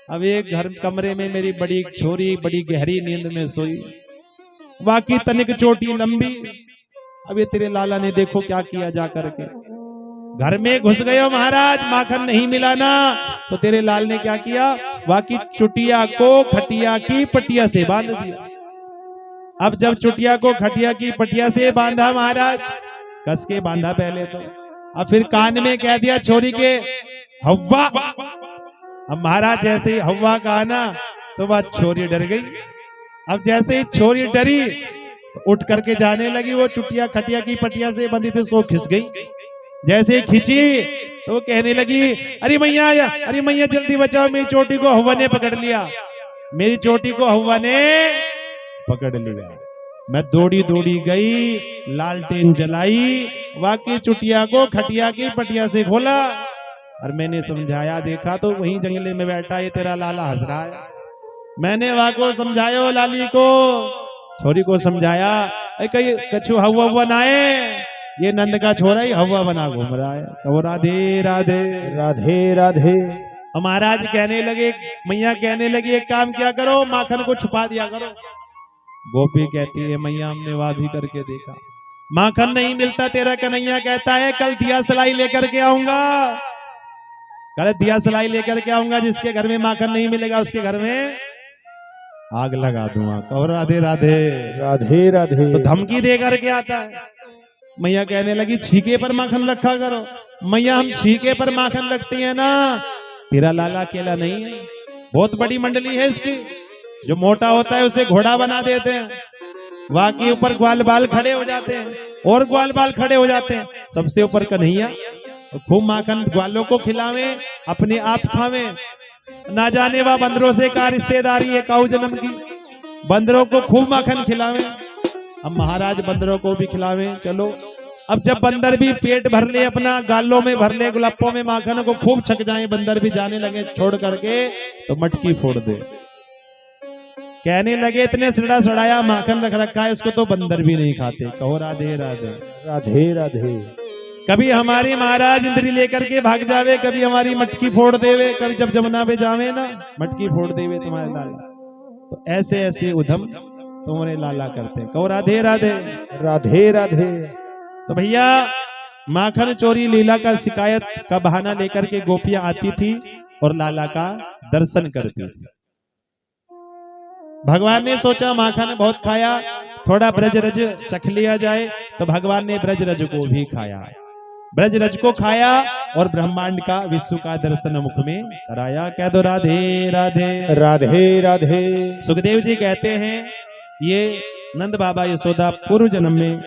अब एक घर कमरे में मेरी बड़ी छोरी बड़ी गहरी नींद में सोई, बाकी तनिक चोटी लंबी। अब ये तेरे लाला ने देखो क्या किया, जा करके घर में घुस गए हो महाराज, माखन नहीं मिला ना, तो तेरे लाल ने क्या किया, बाकी चुटिया को खटिया की पटिया से बांध दिया। अब जब चुटिया को खटिया की पटिया से बांधा महाराज, कस के बांधा पहले तो, अब फिर कान में कह दिया छोरी के हव्वा। अब महाराज जैसे ही हव्वा कहा ना, तो वह छोरी डर गई। अब जैसे ही छोरी डरी, उठ करके जाने लगी, वो चुटिया खटिया की पटिया से बंधी थी सो खिस गई। जैसे ही खिंची तो वो कहने लगी अरे मैया जल्दी बचाओ, मेरी चोटी को हव्वा ने पकड़ लिया, मेरी चोटी को हव्वा ने पकड़ लिया। मैं दौड़ी दौड़ी गई, लालटेन जलाई, वाकई चुटिया को खटिया की पटिया से खोला और मैंने समझाया, देखा तो वहीं जंगले में बैठा ये तेरा लाला हंस रहा है। मैंने वहां को समझाया, लाली को छोरी को समझाया, कहीं कछु हवा बनाए, ये नंद का छोरा ही हवा बना घूम रहा है। तो राधे राधे। राधे राधे। और महाराज कहने लगे, मैया कहने लगी एक काम क्या करो, माखन को छुपा दिया करो। गोपी कहती है मैया हमने वह भी करके देखा, माखन नहीं मिलता। तेरा कन्हैया कहता है कल दिया सलाई लेकर के आऊंगा, कल दिया सलाई लेकर के आऊंगा, जिसके घर में माखन नहीं मिलेगा उसके घर में आग लगा दूंगा। कहो राधे राधे। राधे राधे। तो धमकी दे करके आता है। मैया कहने लगी छीके पर माखन रखा करो। मैया हम छीके पर माखन रखती है ना, तेरा लाला अकेला नहीं है, बहुत बड़ी मंडली है इसकी। जो मोटा होता है उसे घोड़ा बना देते हैं, वहां के ऊपर ग्वाल बाल खड़े हो जाते हैं और ग्वाल बाल खड़े हो जाते हैं, सबसे ऊपर कन्हैया। खूब माखन ग्वालों को खिलावे, अपने आप खावे। ना जाने वह बंदरों से क्या रिश्तेदारी है, काऊ जन्म की। बंदरों को खूब माखन खिलावे, अब महाराज बंदरों को भी खिलावे। चलो अब जब बंदर भी पेट भर ले, अपना गालों में भर ले, गुलापों में माखन को खूब छक जाए, बंदर भी जाने लगे छोड़ करके, तो मटकी फोड़ दे। कहने लगे इतने सड़ा सड़ाया माखन रख रखा है, इसको तो बंदर भी नहीं खाते। कहो राधे राधे। राधे राधे। कभी हमारी महाराज इंद्री लेकर के भाग जावे, कभी हमारी मटकी फोड़ देवे, कभी जब जमुना पे जावे ना मटकी फोड़ देवे तुम्हारे लाला। तो ऐसे ऐसे उधम तुम्हारे लाला करते हैं। कहो राधे राधे। राधे राधे। तो भैया माखन चोरी लीला का शिकायत का बहाना लेकर के गोपियां आती थी और लाला का दर्शन करती थी। भगवान ने सोचा माखन बहुत खाया, थोड़ा ब्रजरज चख लिया जाए, तो भगवान ने ब्रजरज को भी खाया। ब्रजरज को खाया और ब्रह्मांड का विश्व का दर्शन मुख में कराया। कह दो राधे राधे। राधे राधे। सुखदेव जी कहते हैं ये नंद बाबा यशोदा पूर्व जन्म में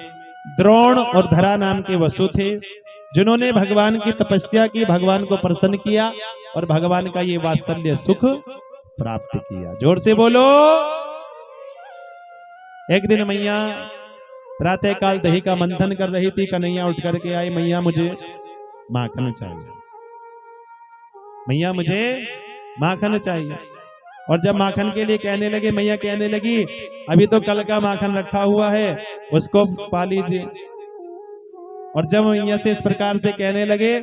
द्रोण और धरा नाम के वसु थे, जिन्होंने भगवान की तपस्या की, भगवान को प्रसन्न किया और भगवान का ये वात्सल्य सुख प्राप्त किया। जोर से बोलो। एक दिन मैया प्रातः काल दही का मंथन कर रही थी, कन्हैया उठ करके आई, मैया मुझे माखन चाहिए, मैया मुझे माखन चाहिए। और जब माखन के लिए कहने लगे, मैया कहने लगी अभी तो कल का माखन रखा हुआ है, उसको पा लीजिए। और जब मैया से इस प्रकार से कहने लगे,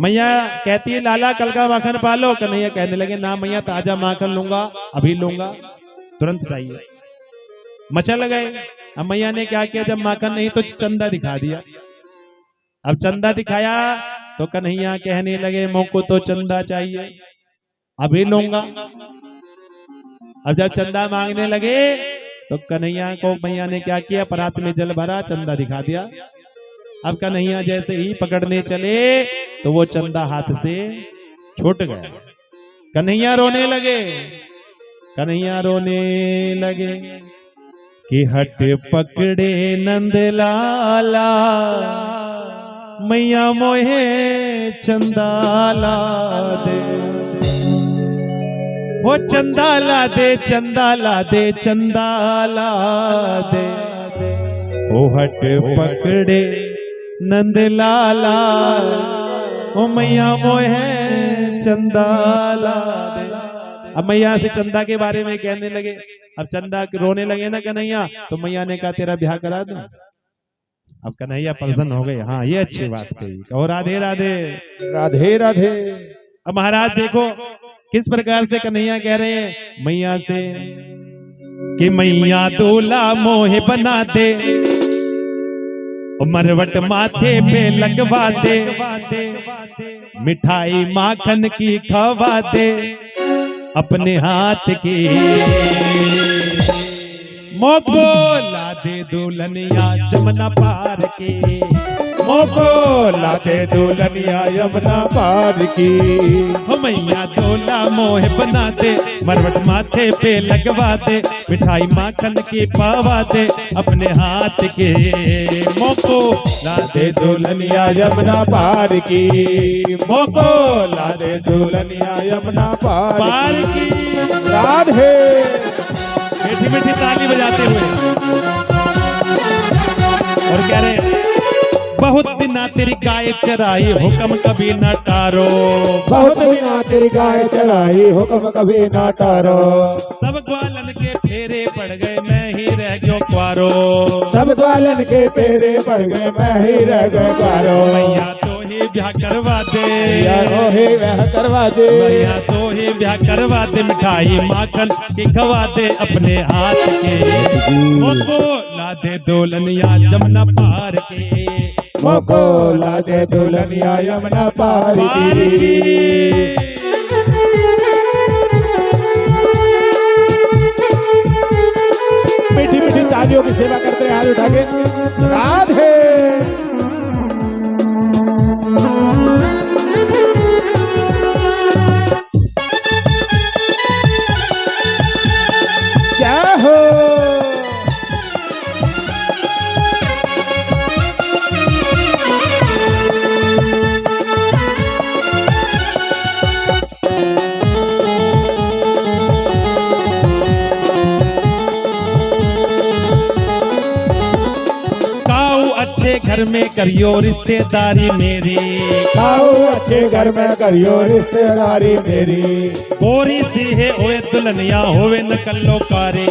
मैया कहती है लाला कल का माखन पालो। कन्हैया कहने लगे ना मैया ताजा माखन लूंगा, अभी लूंगा, तुरंत चाहिए। मचल गए। अब मैया ने क्या किया, जब माखन नहीं तो चंदा दिखा दिया। अब चंदा दिखाया तो कन्हैया कहने लगे मोको तो चंदा चाहिए, अभी लूंगा। अब जब चंदा मांगने लगे तो कन्हैया को मैया ने क्या किया, परात में जल भरा, चंदा दिखा दिया। अब कन्हैया जैसे ही पकड़ने चले तो वो चंदा हाथ से छूट गया। कन्हैया रोने लगे, कन्हैया रोने लगे कि हट पकड़े नंदलाला, मैया मोहे चंदाला दे, वो चंदाला दे, चंदाला दे, चंदाला दे, ओ हट पकड़े नंदलाला, ओ मैया मोहे चंदाला दे। अब मैया से चंदा के बारे में कहने लगे। अब चंदा रोने लगे ना कन्हैया, तो मैया ने कहा तेरा ब्याह करा दूं। अब कन्हैया प्रसन्न हो गए, हाँ ये अच्छी बात कही। कहो राधे राधे। राधे राधे। अब महाराज देखो किस प्रकार से कन्हैया कह रहे हैं मैया से कि मैया दूल्हा मोहे बना दे, मरवट माथे पे लगवा दे, मिठाई माखन की खवा दे, अपने हाथ की मोको ला दे दुल्हनिया जमुना पार की, मोको ला दे दुल्हनिया यमुना पार की। मैया दूल्हा मोह बना दे, मरवट माथे पे लगवा दे, मिठाई माखन की पावा दे, अपने हाथ के मोको ला दे दुल्हनिया यमुना पार की, मोको ला दे दुल्हनिया यमुना पार की। राधे। मीठी मीठी ताली बजाते हुए और कह रहे बहुत बिना तेरी गाय चराई, हुक्म कभी न टारो, बहुत बिना तेरी गाय चराई, हुक्म कभी न टारो। सब ग्वालन के फेरे पड़ गए, मैं ही रह गयो क्वारो, सब ग्वालन के फेरे पड़ गए, मैं ही रह गयो क्वारो। मैया तो ही ब्याह करवा दे, यारो हे वह करवा दे, मैया तो ही ब्याह करवा दे, मिठाई माखन की खवा दे अपने हाथ के, मोको ला दे दुल्हनिया जमुना पार के, मोको ला दे दुल्हनिया यमुना पार की। मीठी मीठी तालियों की सेवा करते हैं, हाथ उठा के राधे। जय हो। अच्छे घर में करियो रिश्तेदारी मेरी, आओ अच्छे घर में करियो रिश्तेदारी मेरी, गोरी सी है ओए दुल्हनिया होवे नकल्लो कारी,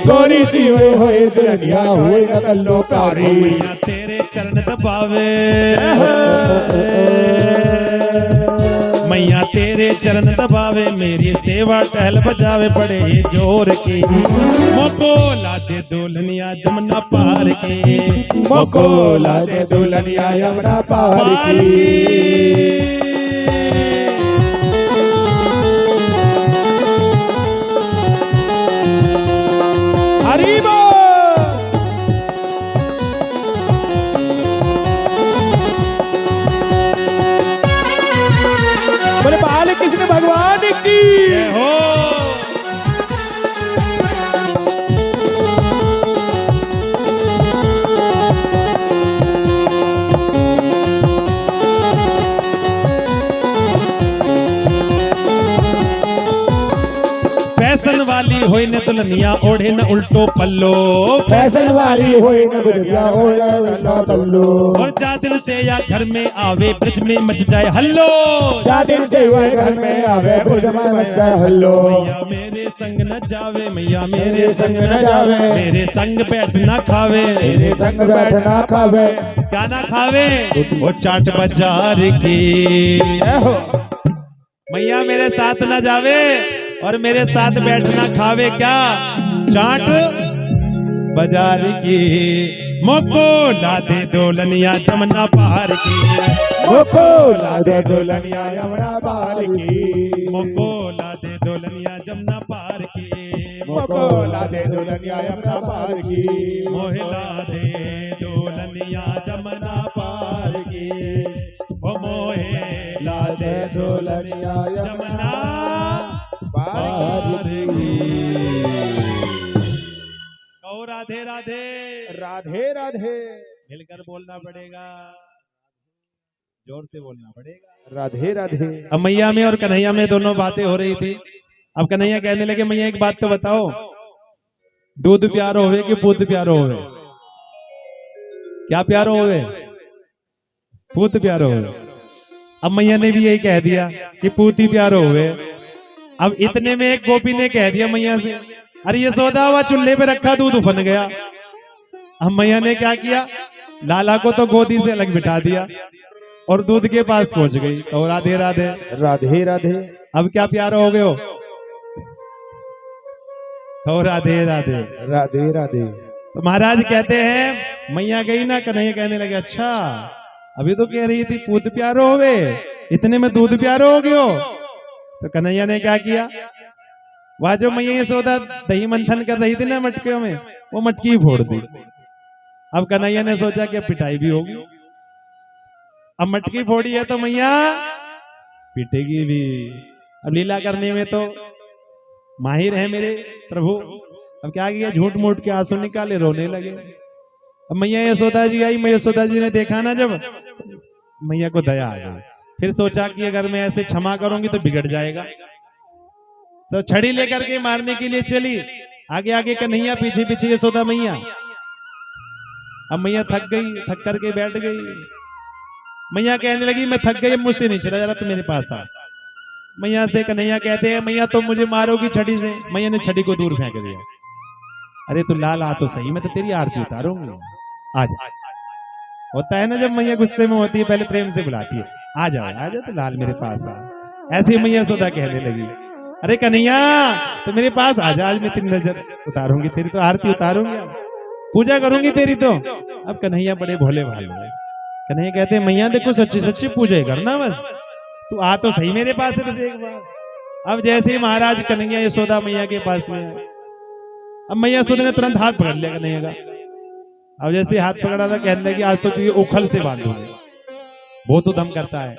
गोरी सी होए दुल्हनिया होए नकल्लो कारी, मैया तेरे चरण दबावे, मैया तेरे चरण दबावे, मेरी सेवा टहल बजावे बड़े ही जोर की, मोको ला दे दुल्हनिया जमुना पार के, मोको ला दे दुल्हनिया यमुना पार की। हरि बोल। बोले बाल कृष्ण भगवान की जय हो। फैशन वाली होई न दुल्हनिया ओढ़े न उल्टो पल्लो, फैशन वाली होए न दुल्हनिया होए न पल्लो, और जा दिन से या घर में आवे ब्रज में मच जाए हल्लो, जा दिन से हुए घर में आवे ब्रज में मच जाए हल्लो, मैया मेरे संग न जावे, मैया मेरे संग न जावे, मेरे संग बैठ ना खावे, मेरे संग बैठना खावे, क्या ना खावे वो चाट बाजार की, जय हो। मैया मेरे साथ ना जावे और मेरे साथ बैठना खावे क्या चाट बाजार की, मोको ला दे दुल्हनिया जमुना पार की, मोको ला दे दुल्हनिया यमुना पार की, मोको ला दे दुल्हनिया जमुना पार की, मोको ला दे दुल्हनिया यमुना पार की, मोहे ला दे दुल्हनिया जमुना पार की, ओ मोहे ला दे दुल्हनिया जमुना पार की। कहो राधे राधे, राधे राधे, मिलकर बोलना पड़ेगा, जोर से बोलना पड़ेगा। राधे राधे। अब मैया में और कन्हैया में दोनों बातें हो रही थी। अब कन्हैया कहने लगे मैया एक बात तो बताओ, दूध प्यारो होवे कि पूत प्यारो होवे? क्या प्यारो होवे? पूत प्यारो होवे। अब मैया ने भी यही कह दिया कि पूत ही प्यारो होवे। अब इतने में एक गोपी ने कह दिया मैया से, अरे ये सौदा हुआ चूल्हे पे रखा दूध उफन गया। अब मैया ने क्या किया, लाला को तो गोदी से अलग बिठा दिया और दूध के पास पहुंच गई। और राधे राधे। राधे राधे। अब क्या प्यारो हो गए हो? और राधे राधे। राधे राधे। तो महाराज कहते हैं मैया गई ना, कन्हैया कहने लगे अच्छा अभी तो कह रही थी पूत प्यारो हो गए, इतने में दूध प्यारो हो गयो। तो कन्हैया ने क्या किया, वह जो मैया ये सौदा दही मंथन कर रही थी ना मटके में, वो मटकी फोड़ दी। अब कन्हैया ने सोचा कि पिटाई भी होगी। अब मटकी फोड़ी है तो मैया पीटेगी भी। अब लीला करने में तो माहिर है मेरे प्रभु। अब क्या किया, झूठ मूठ के आंसू निकाले, रोने लगे। अब मैया यशोदा जी आई, मैया यशोदा जी ने देखा ना, जब मैया को दया आ गई। फिर सोचा कि अगर मैं ऐसे क्षमा करूंगी तो बिगड़ जाएगा, तो छड़ी लेकर के मारने के लिए चली। आगे आगे कन्हैया, पीछे पीछे यशोदा मैया। अब मैया थक गई, थक करके बैठ गई। मैया कहने लगी मैं थक गई, अब मुझसे नहीं चला जा रहा, तो मेरे पास आ। मैया से कन्हैया कहते हैं मैया तुम मुझे मारोगी छड़ी से। मैया ने छड़ी को दूर फेंक दिया। अरे तू लाल आ तो सही, मैं तो तेरी आरती उतारूंगी, आज। होता है ना जब मैया गुस्से में होती है, पहले प्रेम से बुलाती है। आ जाओ तो लाल मेरे पास आ। ऐसी मैया यशोदा कहने लगी, अरे कन्हैया तो मेरे पास आ जा, आज मैं तेरी नजर उतारूंगी, तेरी तो आरती उतारूंगी, पूजा करूंगी तेरी तो। अब कन्हैया बड़े भोले भाले हुए। कन्हैया कहते हैं मैया देखो सच्ची सच्ची पूजा करना, बस तू आ तो सही मेरे पास है बस एक बार। अब जैसे ही महाराज कन्हैया यशोदा मैया के पास में आए, अब मैया यशोदा ने तुरंत हाथ पकड़ लिया कन्हैया का। अब जैसे हाथ पकड़ा था कहने लगी आज तो तू ये उखल से बांधोगे, वो तो दम करता है।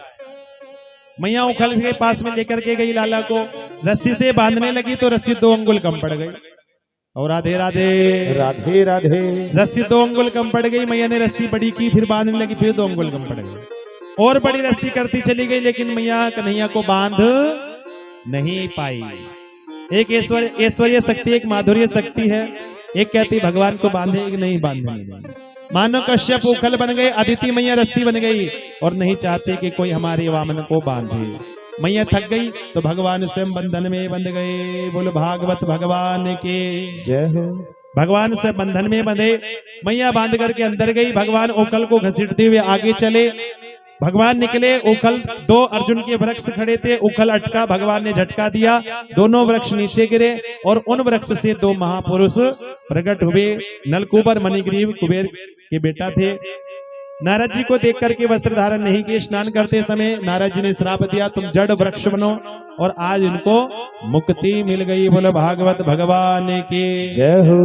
मैया उखल के पास में लेकर के गई लाला को, रस्सी से बांधने लगी तो रस्सी 2 अंगुल कम पड़ गई। और राधे राधे राधे राधे। रस्सी 2 अंगुल कम पड़ गई। मैया ने रस्सी बड़ी की, फिर बांधने लगी, फिर 2 अंगुल कम पड़ गई, और बड़ी रस्सी करती चली गई, लेकिन मैया कन्हैया को बांध नहीं पाई। एक ऐश्वर्य शक्ति, एक माधुर्य शक्ति है। एक कहती भगवान को बांधे, एक नहीं बांधे। मानो कश्यप उखल बन गए, अदिति मैया रस्सी बन गई, और नहीं चाहते कि कोई हमारे वामन को बांधे। मैया थक गई तो भगवान स्वयं बंधन में बंध गए। बोलो भागवत भगवान के जय हो। भगवान से बंधन में बंधे, मैया बांध करके अंदर गई। भगवान उखल को घसीटते हुए आगे चले। भगवान निकले, उखल 2 अर्जुन के वृक्ष खड़े थे, उखल अटका, भगवान ने झटका दिया, दोनों वृक्ष नीचे गिरे, और उन वृक्ष से 2 महापुरुष प्रकट हुए। नलकूबर मणिग्रीव कुबेर के बेटा थे। नारद जी को देख करके वस्त्र धारण नहीं किए। स्नान करते समय नारद जी ने श्राप दिया तुम जड़ वृक्ष बनो, और आज इनको मुक्ति मिल गई। बोलो भागवत भगवान की जय हो।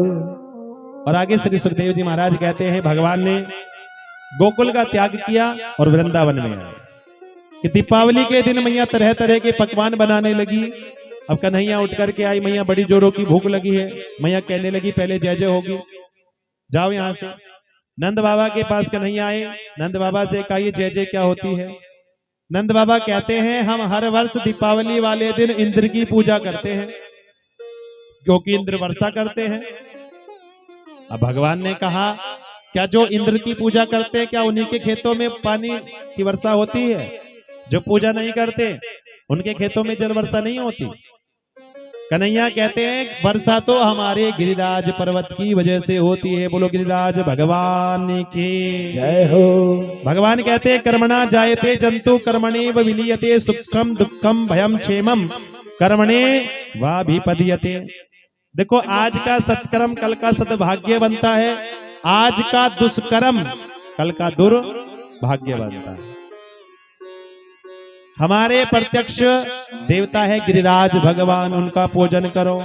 और आगे श्री सुखदेव जी महाराज कहते हैं भगवान ने गोकुल का त्याग किया और वृंदावन में आए कि दीपावली के दिन मैया तरह तरह के पकवान बनाने लगी। अब कन्हैया उठ करके आई, मैया बड़ी जोरों की भूख लगी है। मैया कहने लगी पहले जय जय होगी, जाओ यहां से। नंद बाबा के पास कन्हैया आए, नंद बाबा से कहा ये जय जय क्या होती है। नंद बाबा कहते हैं हम हर वर्ष दीपावली वाले दिन इंद्र की पूजा करते हैं, क्योंकि इंद्र वर्षा करते हैं। अब भगवान ने कहा क्या जो इंद्र की पूजा करते हैं क्या उन्हीं के खेतों में पानी की वर्षा होती है? जो पूजा नहीं करते उनके खेतों में जल वर्षा नहीं होती। कन्हैया कहते हैं वर्षा तो हमारे गिरिराज पर्वत की वजह से होती है। बोलो गिरिराज भगवान की जय हो। भगवान कहते हैं कर्मणा जायते जंतु कर्मणेव विलीयते, सुखम दुखम भयम क्षेमम कर्मणे वाभिपदीयते। देखो आज का सत्कर्म कल का सद्भाग्य बनता है, आज का दुष्कर्म कल का दुर्भाग्य बनता है। हमारे प्रत्यक्ष देवता है गिरिराज भगवान, उनका पूजन करो।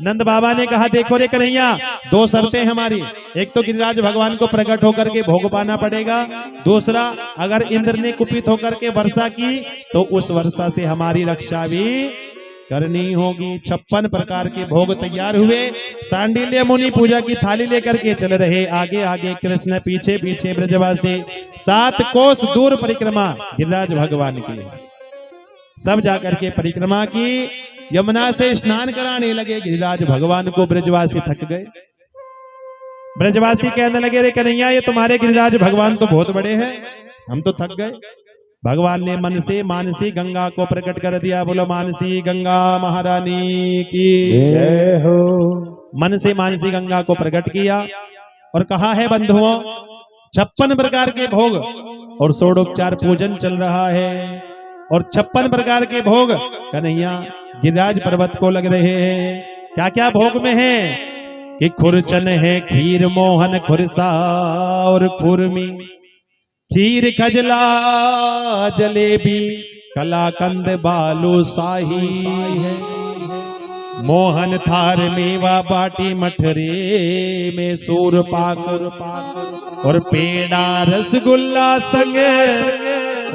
नंद बाबा ने कहा देखो रे कन्हैया 2 शर्तें हमारी, एक तो गिरिराज भगवान को प्रकट होकर के भोग पाना पड़ेगा, दूसरा अगर इंद्र ने कुपित होकर के वर्षा की तो उस वर्षा से हमारी रक्षा भी करनी होगी। 56 प्रकार के भोग तैयार हुए। सांडिल्य मुनि पूजा की थाली लेकर के चल रहे, आगे आगे कृष्ण, पीछे पीछे ब्रजवासी। 7 कोस दूर परिक्रमा गिरिराज भगवान की। सब जाकर के परिक्रमा की, यमुना से स्नान कराने लगे। गिरिराज भगवान को ब्रजवासी थक गए। ब्रजवासी कहने लगे रे कन्हैया ये तुम्हारे गिरिराज भगवान तो बहुत बड़े हैं, हम तो थक गए। भगवान ने मन से मानसी गंगा को प्रकट कर दिया। बोलो मानसी गंगा महारानी की जय हो। मन से मानसी गंगा को प्रकट किया और कहा है बंधुओं 56 प्रकार के भोग और षोडोपचार पूजन चल रहा है, और 56 प्रकार के भोग कन्हैया गिरिराज पर्वत को लग रहे हैं। क्या क्या भोग में है कि खुरचन है, खीर मोहन खुरसा और खुरमी, खीर खजला जलेबी कलाकंद बालू शाही है, मोहन थार मेवा बाटी मठरे में सूर पाक, और पेड़ा रसगुल्ला संग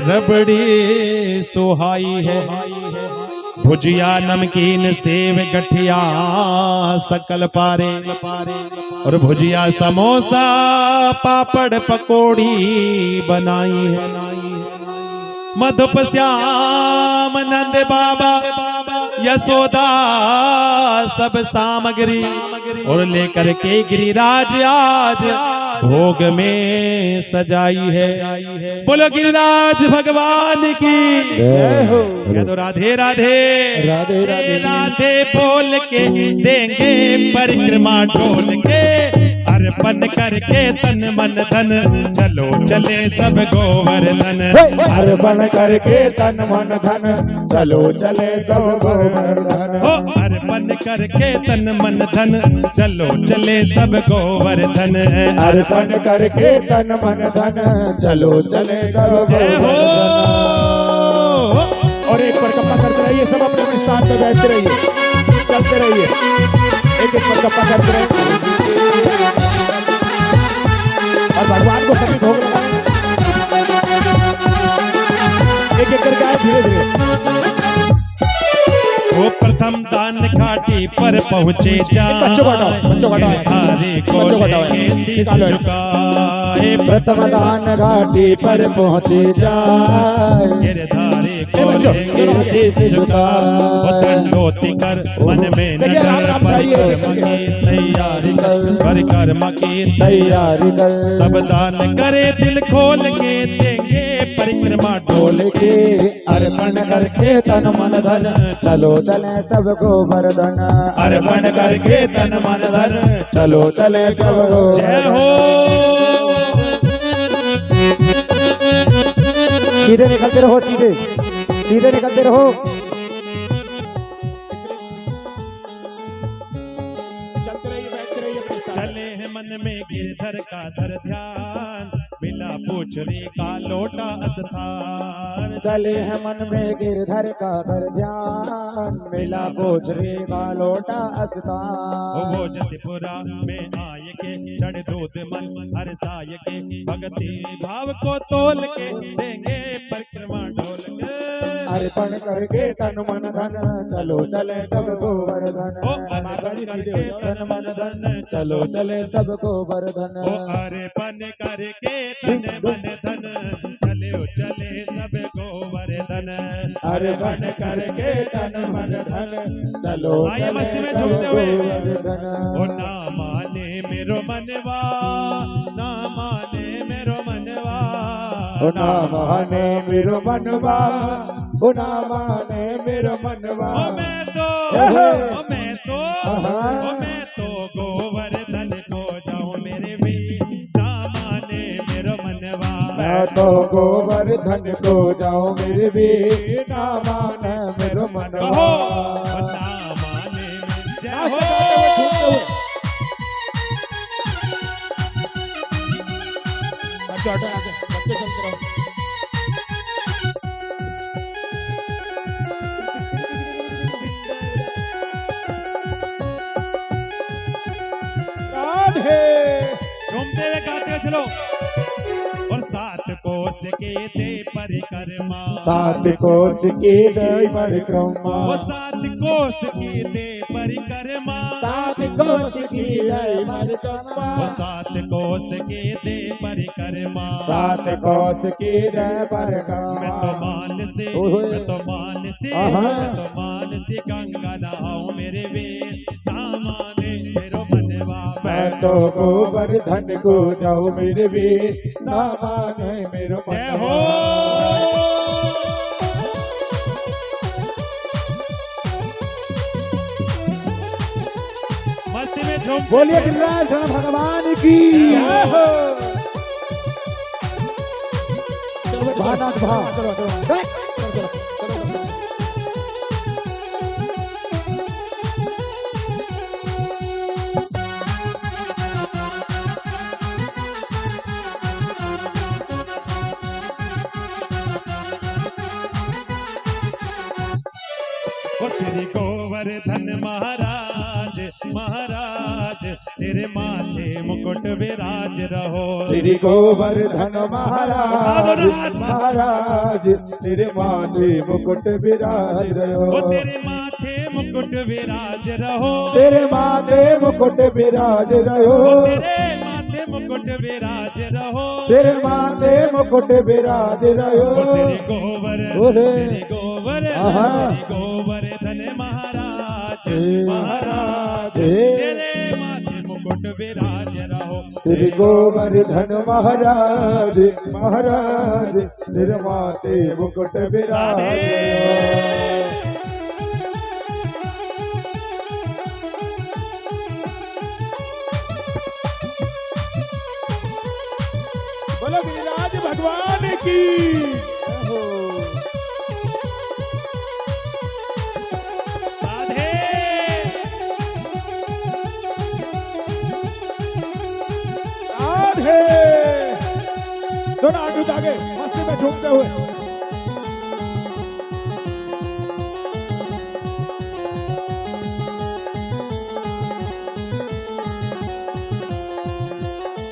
रबड़ी सुहाई है, भुजिया नमकीन सेव गठिया सकल पारे, और भुजिया समोसा पापड़ पकोड़ी बनाई है। मधुप श्याम नंद बाबा यशोदा सब सामग्री और लेकर के गिरिराज आज भोग में सजाई है। बोलो गिरिराज भगवान की जय हो। कह दो राधे राधे राधे राधे। राधे बोल के देंगे परिक्रमा ढोल के, अर्पण करके तन मन धन चलो चले सब गोवर्धन। अर्पण करके तन मन धन चलो चले सब गोवर्धन। ओ अर्पण करके तन मन धन चलो चले सब गोवर्धन। अर्पण करके तन मन धन चलो चले सब गोवर्धन। और एक पर कप्पा करते रहिए, सब अपने अपने स्थान पर बैठते रहिए, चलते रहिए, एक पर कप्पा करते रहिए और भगवान को सभी भोग लगाएं। एक एक करके आए धीरे धीरे। वो प्रथम दान घाटी पर पहुँचे जाए, बच्चों को झुकाए। प्रथम दान घाटी पर पहुँचे जाए, गिरधारी को लेके शीश झुकाए। दंडोती कर मन में नजर परिक्रमा की तैयारी कर, परिक्रमा की तैयारी कर। सब दान करे दिल खोल के देंगे परिक्रमा डोल के। अर्पण करके तन मन धन चलो चले सब गोवर्धन। अर्पण करके तन मन धन चलो चले सब जय गोवर्धन। हो। सीधे निकलते रहो, सीधे सीधे निकलते रहो। चले हैं मन में गिरधर का धर ध्यान, मिला पूछड़ी का लोटा स्थान। चले हैं मन में गिरधर का कर ध्यान, मिला बोझरे का लोटा स्थान। वो जतिपुरा में आए के चढ़ दूध मन हर साय के, भक्ति भाव को तोल के देंगे परिक्रमा डोल के। अर्पण करके तन मन धन चलो चले सब गोवर्धन। तन मन धन चलो चले सब गोवर्धन। अर्पण करके तन मन धन चलो चले सब गोवर्धन। अर्पण करके तन मन धन चलो चले सब गोवर्धन। ओ ना माने मेरो मनवा, ना माने मेरो मनवा। ओ ना माने मेरो मनवा, ओ ना माने मेरो मनवा। ओ मैं तो गोवर्धन को जाऊं मेरे वीर, ना माने मेरो मनवा। मैं तो गोवर्धन को जाऊं मेरे वीर, ना माने मेरो मनवा। ना माने जय हो। घूमते हुए गाते हुए चलो। और सात कोस के दे परिक्रमा, सात कोस की दे परिक्रमा। वो सात कोस की दे परिक्रमा, सात कोस की दे परिक्रमा। वो सात कोस की दे परिक्रमा। सात कोस की दे परिक्रमा। मैं तो मान से, मैं तो मान से, मैं तो मान से गंगा नहाऊं मेरे वीर, ना माने मेरो मनवा। मैं तो गोवर्धन को जाऊं मेरे वीर, ना माने मेरो जय हो। मनवा। मस्ती में झूम बोलिए गिरिराज भगवान की जय हो। भानाथ भा ओ श्री गोवर्धन महाराज, महाराज तेरे माथे मुकुट विराज रहो। श्री गोवर्धन महाराज, महाराज तेरे माथे मुकुट विराज रहो। ओ तेरे माथे मुकुट विराज रहो। तेरे माथे मुकुट विराज रहो। तेरे माथे मुकुट विराज रहो। तेरे माथे मुकुट विराज रहो। श्री गोवर्धन, श्री गोवर्धन, श्री गोवर्धन महाराज, महाराज तेरे माथे मुकुट विराज रहो। श्री गोवर्धन महाराज, महाराज तेरे माथे मुकुट विराज रहो। राधे। राधे। दोनों हाथ उठा के मस्ती में झूमते हुए।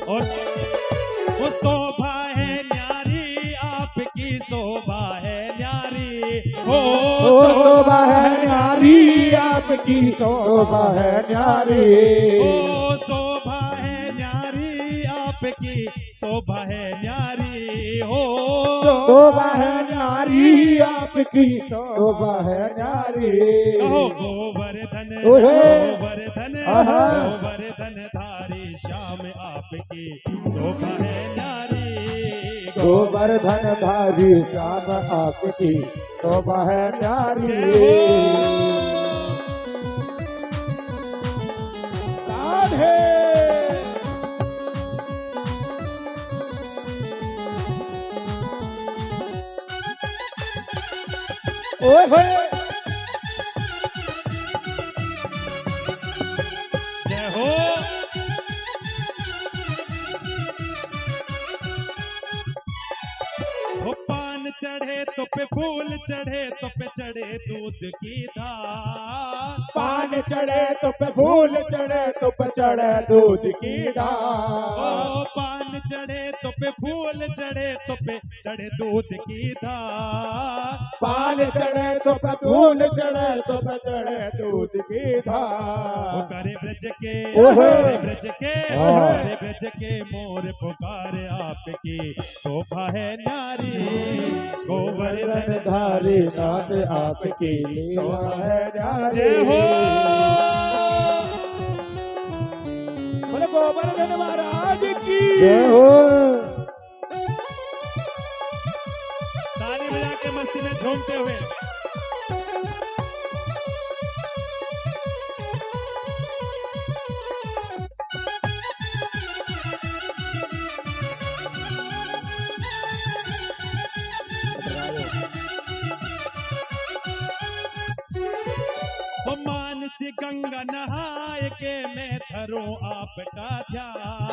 और वो शोभा है न्यारी, आपकी शोभा है न्यारी। हो शोभा है न्यारी, आपकी शोभा है न्यारी। ओ शोभा है न्यारी, आपकी शोभा है न्यारी। हो शोभा है न्यारी, आपकी शोभा है न्यारी। कहो गोवर्धन ओहे। गोवर्धन आहा। गोवर्धन धारी श्याम आपकी शोभा है न्यारी। गोवर्धन धारी श्याम आपकी शोभा है न्यारी। राधे। ओए होए। जय हो। वो पान चढ़े तो पे फूल चढ़े तो पे चढ़े दूध की धार। पान चढ़े तो पे फूल चढ़े तो पे चढ़े दूध की ओ धार। पान चढ़े तो पे फूल चढ़े तो पे चढ़े दूध की धार। पान चढ़े तो पे फूल चढ़े तो पे चढ़े दूध की वो धार। करे ब्रज के ओहे। करे ब्रज के हाँ। करे ब्रज के मोर पुकारे आपकी शोभा है न्यारी। गोवर्धन धारी नाथ आपकी शोभा है न्यारी। जय हो। बोले गोवर्धन महाराज की जय हो। ताली बजा के मस्ती में झूमते हुए। ओ मानसी गंगा नहाए के मैं धरूं आपका ध्यान।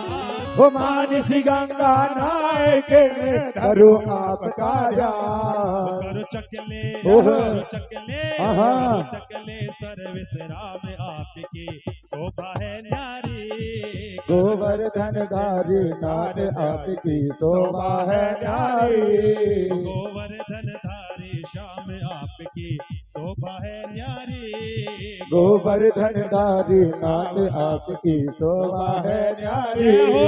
वो मानसी गंगा नहाए के मैं धरूं आपका ध्यान। करो चकले ओहो। करो चकले आहा। करो चकले सर्विस राम आपकी शोभा है न्यारी। गोवर्धन धारी नाथ आपकी शोभा है न्यारी। गोवर्धन धारी श्याम आपकी शोभा है न्यारी। गोवर्धन धारी नाथ आपकी शोभा है न्यारी। जय हो।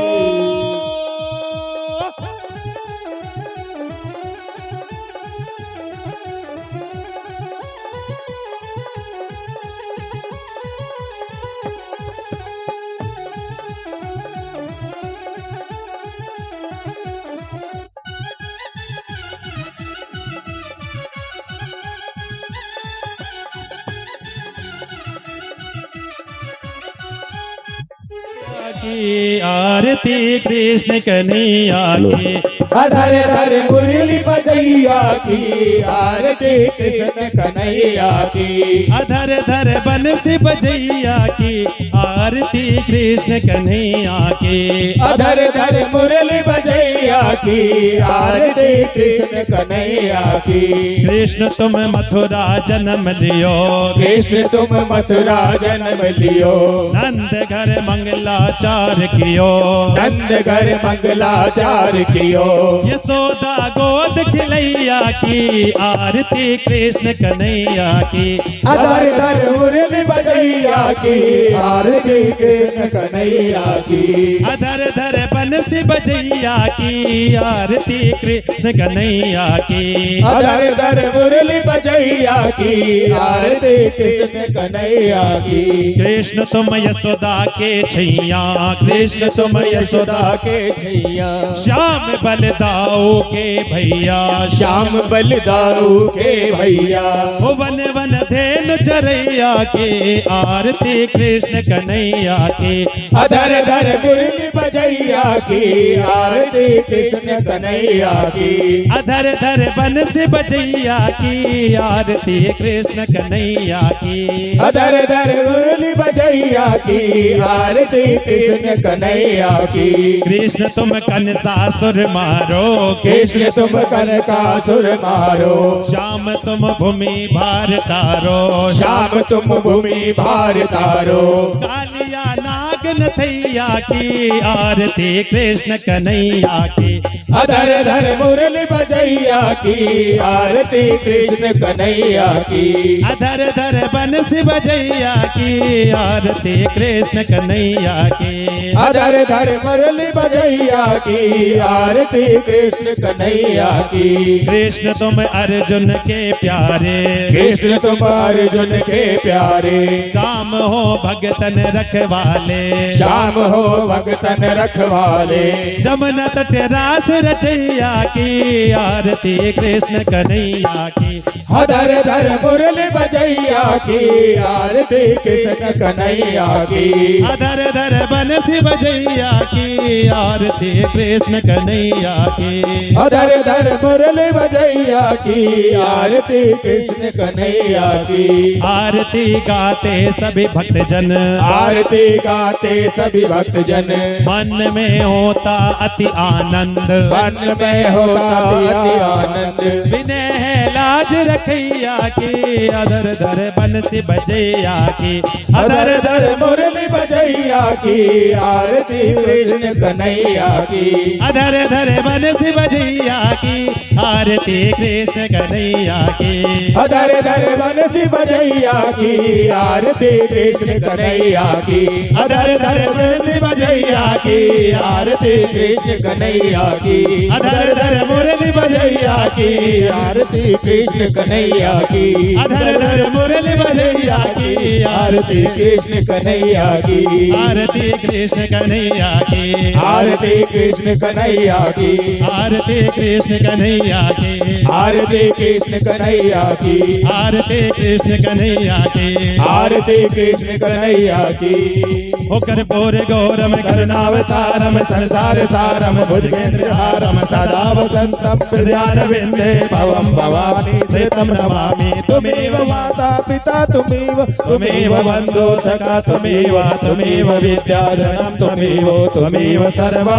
की आरती कृष्ण कन्हैया की। धर धर मुरली बजैया की आरती कृष्ण कन्हैया की। अधर धर बंसी बजैया की आरती कृष्ण कन्हैया की। अधर धर मुरली बजैया की आरती कृष्ण कन्हैया की। कृष्ण तुम मथुरा जन्म लियो, कृष्ण तुम मथुरा जन्म लियो। नंद घर मंगलाचार कियो, नंद घर मंगलाचार कियो। यशोदा गोद खिलैया की आरती कृष्ण कन्हैया की। अधर धर मुरली बजैया की आरती कृष्ण कन्हैया की। अधर धर बंसी बजैया की आरती कृष्ण कन्हैया की। अधर धर मुरली बजैया की आरती कृष्ण कन्हैया की। कृष्ण तुम यशोदा के छैया, कृष्ण तुम यशोदा के छैया। श्याम बलदाऊ के भैया, श्याम बलदाऊ के भैया। ओ वन वन धेनु चरैया की आरती कृष्ण कन्हैया की। अधर धर मुरली बजैया की आरती कृष्ण कन्हैया की। अधर धर बंसी बजैया की आरती कृष्ण कन्हैया की। अधर धर मुरली बजैया की आरती कृष्ण कन्हैया की। कृष्ण तुम कंसासुर मारो, कृष्ण तुम कनकासुर मारो। श्याम तुम भूमि भार तारो, श्याम तुम भूमि भार तारो। कालिया नाग नथैया की आरती कृष्ण कन्हैया की। अधर धर मुरली बजैया की आरती कृष्ण कन्हैया की। अधर धर बंसी बजैया की आरती कृष्ण कन्हैया की। अधर धर मुरली बजैया की आरती कृष्ण कन्हैया की। कृष्ण तुम अर्जुन के प्यारे, कृष्ण तुम अर्जुन के प्यारे। काम हो भगतन रखवाले, श्याम हो भगतन रखवाले। जमुना तट रास रचैया की आरती कृष्ण कन्हैया की। अधर धर मुरली बजैया की आरती कृष्ण कन्हैया की। अधर धर बंसी बजैया की आरती कृष्ण कन्हैया की। अधर धर मुरली बजैया की आरती कृष्ण कन्हैया की। आरती गाते सभी भक्तजन, आरती गाते सभी भक्तजन। मन में होता अति आनंद, मन में होता अति आनंद। विनय है लाज रखैया की अधर धर बंसी बजैया की। अधर धर मुरली बजैया की आरती कृष्ण कन्हैया की। अधर धर बंसी बजैया की आरती कृष्ण कन्हैया की। अधर धर बंसी बजैया की आरती कृष्ण कन्हैया की। अधर धर बंसी बजैया की आरती कृष्ण कन्हैया की। अधर धर मुरली बजैया की आरती कृष्ण कन्हैया की। अधर धर मुरली बजैया की आरती कृष्ण कन्हैया की। आरती कृष्ण कन्हैया की। आरती कृष्ण कन्हैया की। आरती कृष्ण कन्हैया की। आरती कृष्ण कन्हैया की। आरती कृष्ण कन्हैया की। आरती कृष्ण कन्हैया की। होकर पोर गौरम करुणावतारम संसार सारम भुजगेन्द्रहारम सदा वसंतम हृदयान विंदे भवम भवानी प्रीतम नमामि। तुमेव माता पिता तुमेव, तुमेव बंधु सखा तुमेव, तुमेव विद्याधरम तुमेव, तुमेव सर्वा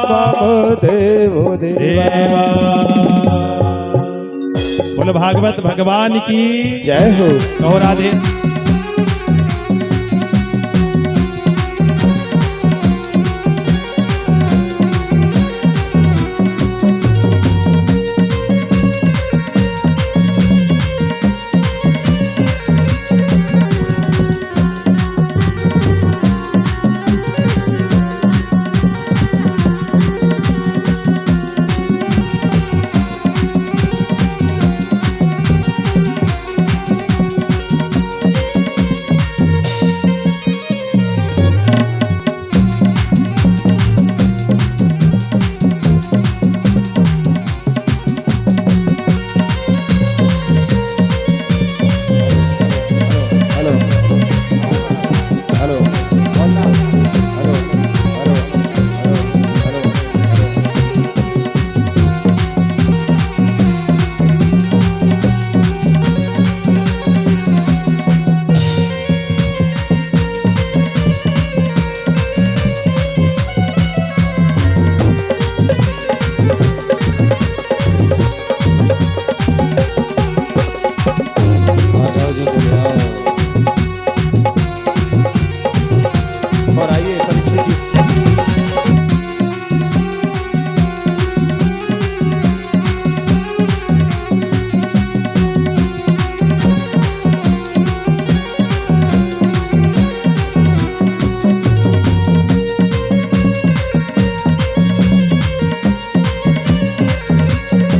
मम देवो देवा। बोल भागवत भगवान की जय हो। कहो राधे।